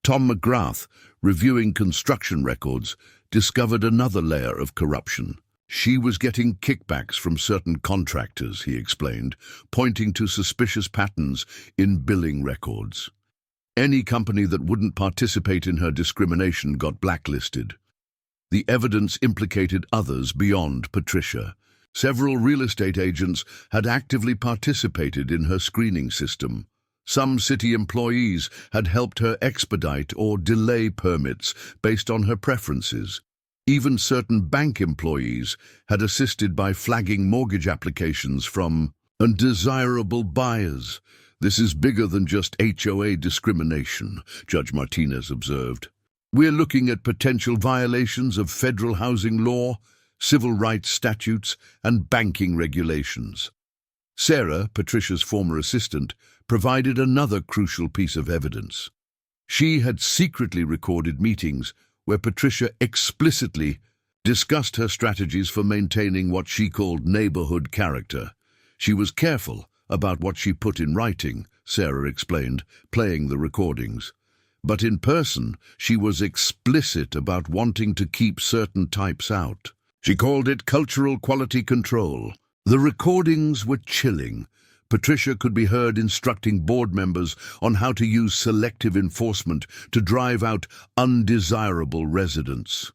Tom McGrath, reviewing construction records, discovered another layer of corruption. She was getting kickbacks from certain contractors, he explained, pointing to suspicious patterns in billing records. Any company that wouldn't participate in her discrimination got blacklisted. The evidence implicated others beyond Patricia. Several real estate agents had actively participated in her screening system. Some city employees had helped her expedite or delay permits based on her preferences. Even certain bank employees had assisted by flagging mortgage applications from undesirable buyers. This is bigger than just HOA discrimination, Judge Martinez observed. We're looking at potential violations of federal housing law, civil rights statutes, and banking regulations. Sarah, Patricia's former assistant, provided another crucial piece of evidence. She had secretly recorded meetings where Patricia explicitly discussed her strategies for maintaining what she called neighborhood character. She was careful about what she put in writing, Sarah explained, playing the recordings. But in person, she was explicit about wanting to keep certain types out. She called it cultural quality control. The recordings were chilling. Patricia could be heard instructing board members on how to use selective enforcement to drive out undesirable residents.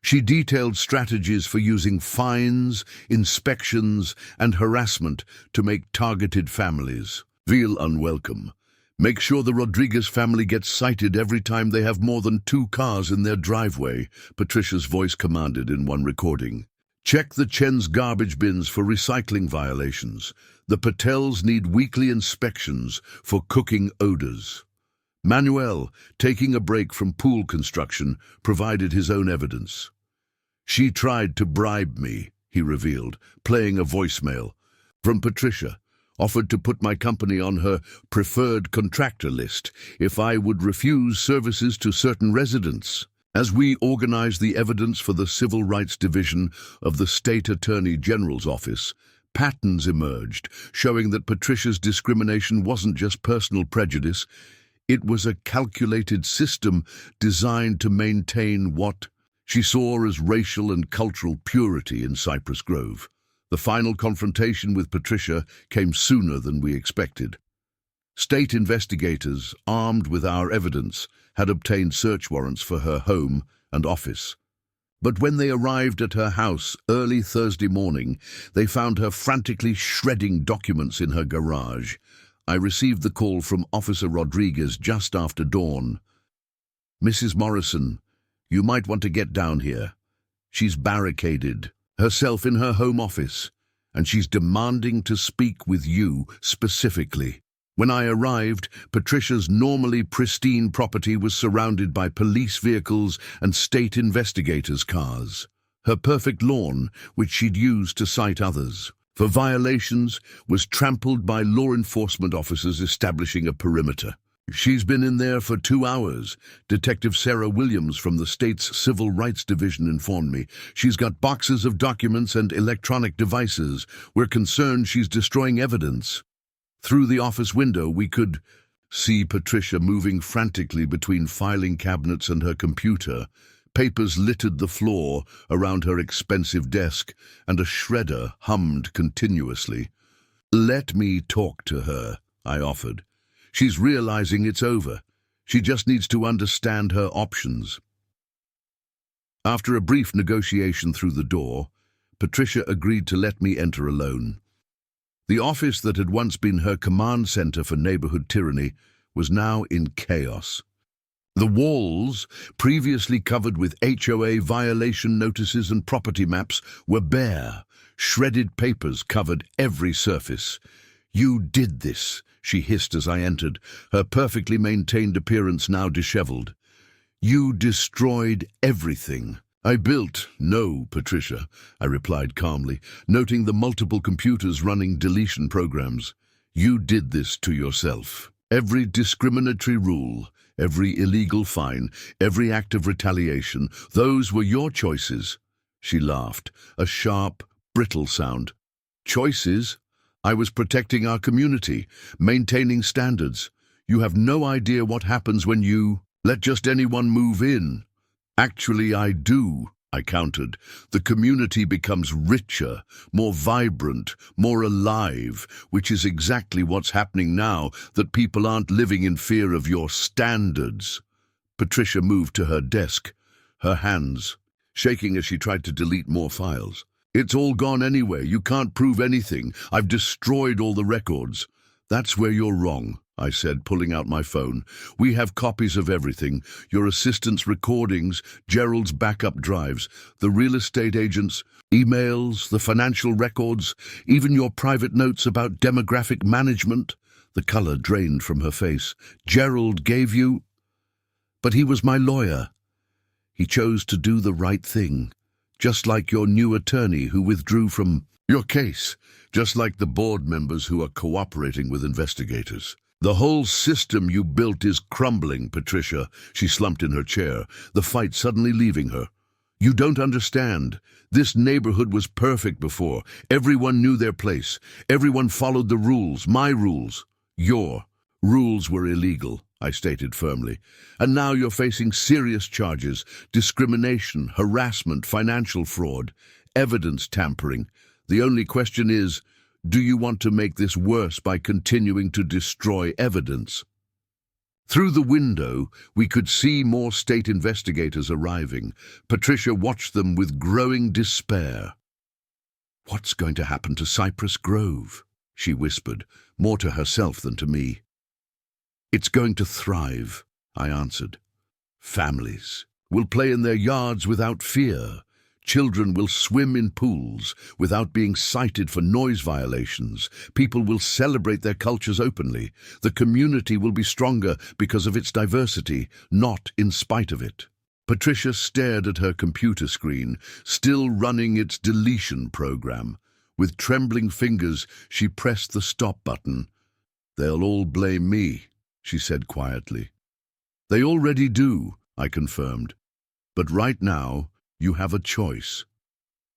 She detailed strategies for using fines, inspections, and harassment to make targeted families feel unwelcome. Make sure the Rodriguez family gets cited every time they have more than 2 cars in their driveway, Patricia's voice commanded in one recording. Check the Chen's garbage bins for recycling violations. The Patels need weekly inspections for cooking odors. Manuel, taking a break from pool construction, provided his own evidence. She tried to bribe me, he revealed, playing a voicemail from Patricia. Offered to put my company on her preferred contractor list if I would refuse services to certain residents. As we organized the evidence for the Civil Rights Division of the State Attorney General's office, patterns emerged, showing that Patricia's discrimination wasn't just personal prejudice. It was a calculated system designed to maintain what she saw as racial and cultural purity in Cypress Grove. The final confrontation with Patricia came sooner than we expected. State investigators, armed with our evidence, had obtained search warrants for her home and office. But when they arrived at her house early Thursday morning, they found her frantically shredding documents in her garage. I received the call from Officer Rodriguez just after dawn. "Mrs. Morrison, you might want to get down here. She's barricaded herself in her home office, and she's demanding to speak with you specifically." When I arrived, Patricia's normally pristine property was surrounded by police vehicles and state investigators' cars. Her perfect lawn, which she'd used to cite others for violations, was trampled by law enforcement officers establishing a perimeter. "She's been in there for 2 hours, Detective Sarah Williams from the state's Civil Rights Division informed me. She's got boxes of documents and electronic devices. We're concerned she's destroying evidence." Through the office window, we could see Patricia moving frantically between filing cabinets and her computer. Papers littered the floor around her expensive desk, and a shredder hummed continuously. "Let me talk to her," I offered. "She's realizing it's over. She just needs to understand her options. After a brief negotiation through the door, Patricia agreed to let me enter alone. The office that had once been her command center for neighborhood tyranny was now in chaos. The walls, previously covered with HOA violation notices and property maps, were bare. Shredded papers covered every surface. "You did this," she hissed as I entered, her perfectly maintained appearance now disheveled. "You destroyed everything." "I built." "No, Patricia," I replied calmly, noting the multiple computers running deletion programs. "You did this to yourself. Every discriminatory rule, every illegal fine, every act of retaliation, those were your choices." She laughed, a sharp, brittle sound. "Choices? I was protecting our community, maintaining standards. You have no idea what happens when you let just anyone move in." "Actually, I do," I countered. "The community becomes richer, more vibrant, more alive, which is exactly what's happening now, that people aren't living in fear of your standards." Patricia moved to her desk, her hands shaking as she tried to delete more files. "It's all gone anyway. You can't prove anything. I've destroyed all the records." "That's where you're wrong," I said, pulling out my phone. "We have copies of everything. Your assistant's recordings, Gerald's backup drives, the real estate agent's emails, the financial records, even your private notes about demographic management." The color drained from her face. "Gerald gave you—" "But he was my lawyer. He chose to do the right thing. Just like your new attorney who withdrew from your case. Just like the board members who are cooperating with investigators. The whole system you built is crumbling, Patricia." She slumped in her chair, the fight suddenly leaving her. "You don't understand. This neighborhood was perfect before. Everyone knew their place. Everyone followed the rules, my rules. Your rules were illegal," I stated firmly. "And now you're facing serious charges: discrimination, harassment, financial fraud, evidence tampering. The only question is, do you want to make this worse by continuing to destroy evidence?" Through the window, we could see more state investigators arriving. Patricia watched them with growing despair. "What's going to happen to Cypress Grove?" she whispered, more to herself than to me. "It's going to thrive," I answered. "Families will play in their yards without fear. Children will swim in pools without being cited for noise violations. People will celebrate their cultures openly. The community will be stronger because of its diversity, not in spite of it." Patricia stared at her computer screen, still running its deletion program. With trembling fingers, she pressed the stop button. "They'll all blame me," she said quietly. "They already do," I confirmed. "But right now, you have a choice.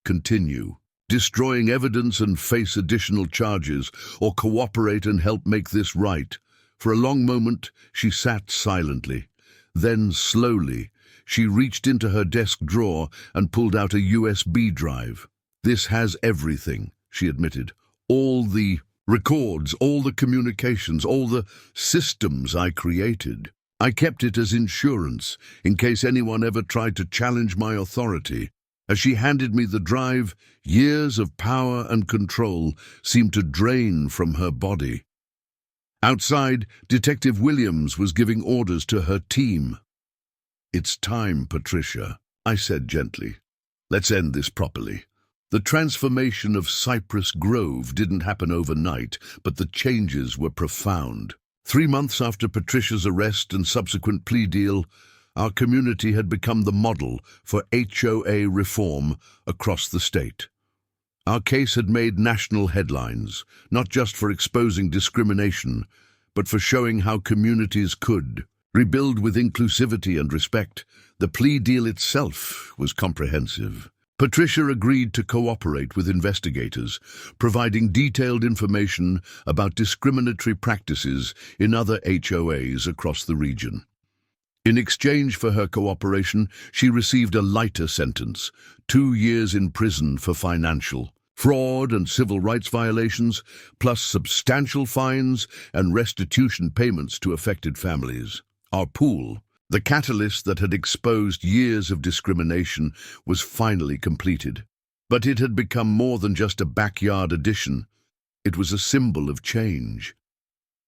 Continue destroying evidence and face additional charges, or cooperate and help make this right." For a long moment, she sat silently. Then, slowly, she reached into her desk drawer and pulled out a USB drive. "This has everything," she admitted. "All the records, all the communications, all the systems I created. I kept it as insurance, in case anyone ever tried to challenge my authority." As she handed me the drive, years of power and control seemed to drain from her body. Outside, Detective Williams was giving orders to her team. "It's time, Patricia," I said gently. "Let's end this properly." The transformation of Cypress Grove didn't happen overnight, but the changes were profound. 3 months after Patricia's arrest and subsequent plea deal, our community had become the model for HOA reform across the state. Our case had made national headlines, not just for exposing discrimination, but for showing how communities could rebuild with inclusivity and respect. The plea deal itself was comprehensive. Patricia agreed to cooperate with investigators, providing detailed information about discriminatory practices in other HOAs across the region. In exchange for her cooperation, she received a lighter sentence, 2 years in prison for financial fraud and civil rights violations, plus substantial fines and restitution payments to affected families. Our pool, the catalyst that had exposed years of discrimination, was finally completed. But it had become more than just a backyard addition. It was a symbol of change.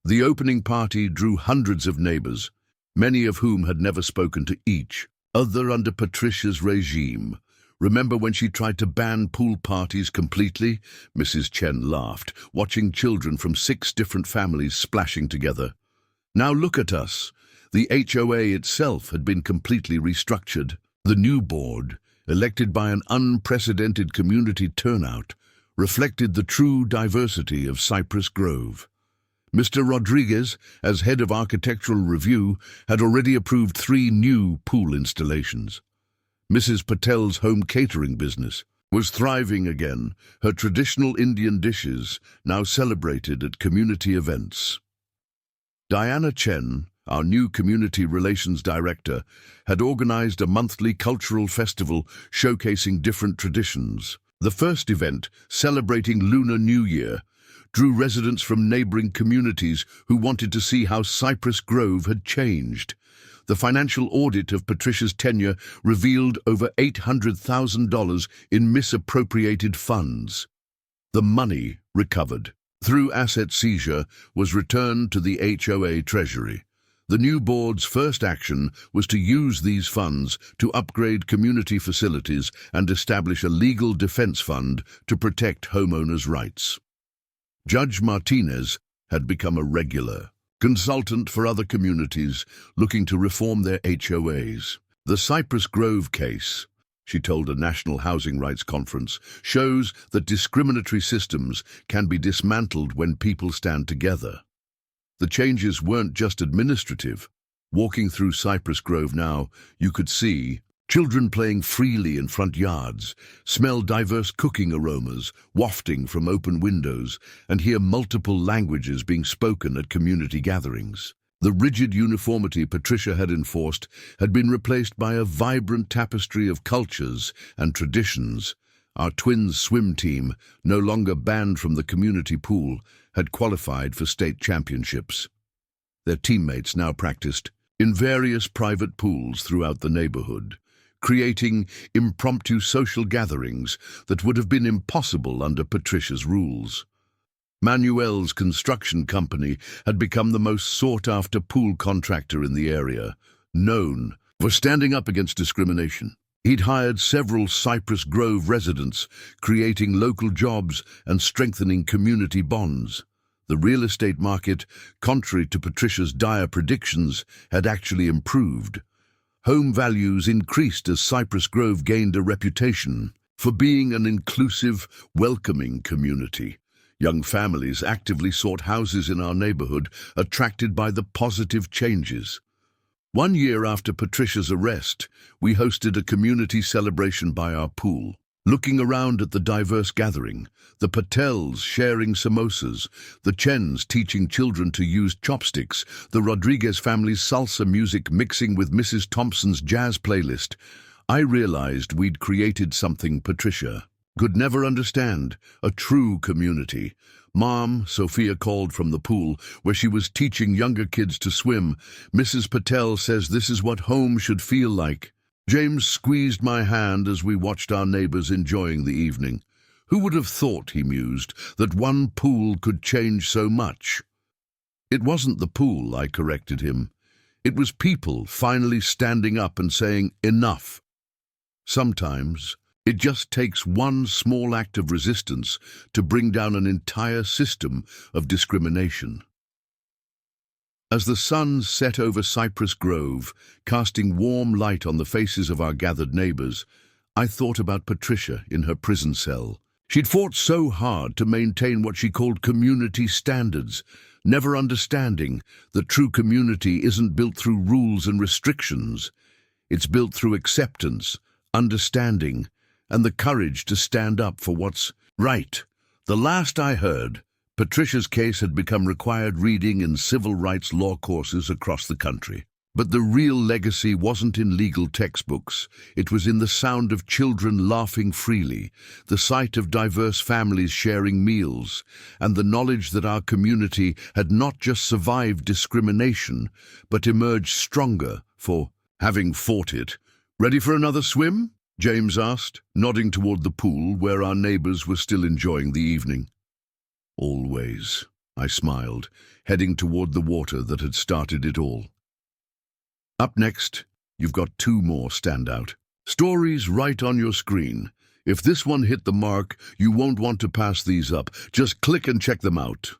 The opening party drew hundreds of neighbors, many of whom had never spoken to each other under Patricia's regime. Remember when she tried to ban pool parties completely? Mrs. Chen laughed, watching children from 6 different families splashing together. Now look at us. The HOA itself had been completely restructured. The new board, elected by an unprecedented community turnout, reflected the true diversity of Cypress Grove. Mr. Rodriguez, as head of architectural review, had already approved 3 new pool installations. Mrs. Patel's home catering business was thriving again, her traditional Indian dishes now celebrated at community events. Diana Chen, our new community relations director, had organized a monthly cultural festival showcasing different traditions. The first event, celebrating Lunar New Year, drew residents from neighboring communities who wanted to see how Cypress Grove had changed. The financial audit of Patricia's tenure revealed over $800,000 in misappropriated funds. The money recovered through asset seizure was returned to the HOA treasury. The new board's first action was to use these funds to upgrade community facilities and establish a legal defense fund to protect homeowners' rights. Judge Martinez had become a regular consultant for other communities looking to reform their HOAs. The Cypress Grove case, she told a National Housing Rights Conference, shows that discriminatory systems can be dismantled when people stand together. The changes weren't just administrative. Walking through Cypress Grove now, you could see children playing freely in front yards, smell diverse cooking aromas wafting from open windows, and hear multiple languages being spoken at community gatherings. The rigid uniformity Patricia had enforced had been replaced by a vibrant tapestry of cultures and traditions. Our twins swim team, no longer banned from the community pool, had qualified for state championships. Their teammates now practiced in various private pools throughout the neighborhood, creating impromptu social gatherings that would have been impossible under Patricia's rules. Manuel's construction company had become the most sought-after pool contractor in the area, known for standing up against discrimination. He'd hired several Cypress Grove residents, creating local jobs and strengthening community bonds. The real estate market, contrary to Patricia's dire predictions, had actually improved. Home values increased as Cypress Grove gained a reputation for being an inclusive, welcoming community. Young families actively sought houses in our neighborhood, attracted by the positive changes. 1 year after Patricia's arrest, we hosted a community celebration by our pool. Looking around at the diverse gathering, the Patels sharing samosas, the Chens teaching children to use chopsticks, the Rodriguez family's salsa music mixing with Mrs. Thompson's jazz playlist, I realized we'd created something Patricia could never understand, a true community. Mom, Sofia called from the pool, where she was teaching younger kids to swim. Mrs. Patel says this is what home should feel like. James squeezed my hand as we watched our neighbors enjoying the evening. Who would have thought, he mused, that one pool could change so much? It wasn't the pool, I corrected him. It was people finally standing up and saying, enough. Sometimes it just takes one small act of resistance to bring down an entire system of discrimination. As the sun set over Cypress Grove, casting warm light on the faces of our gathered neighbors, I thought about Patricia in her prison cell. She'd fought so hard to maintain what she called community standards, never understanding that true community isn't built through rules and restrictions. It's built through acceptance, understanding, and the courage to stand up for what's right. The last I heard, Patricia's case had become required reading in civil rights law courses across the country. But the real legacy wasn't in legal textbooks. It was in the sound of children laughing freely, the sight of diverse families sharing meals, and the knowledge that our community had not just survived discrimination, but emerged stronger for having fought it. "Ready for another swim?" James asked, nodding toward the pool where our neighbors were still enjoying the evening. "Always," I smiled, heading toward the water that had started it all. Up next, you've got two more standout stories right on your screen. If this one hit the mark, you won't want to pass these up. Just click and check them out.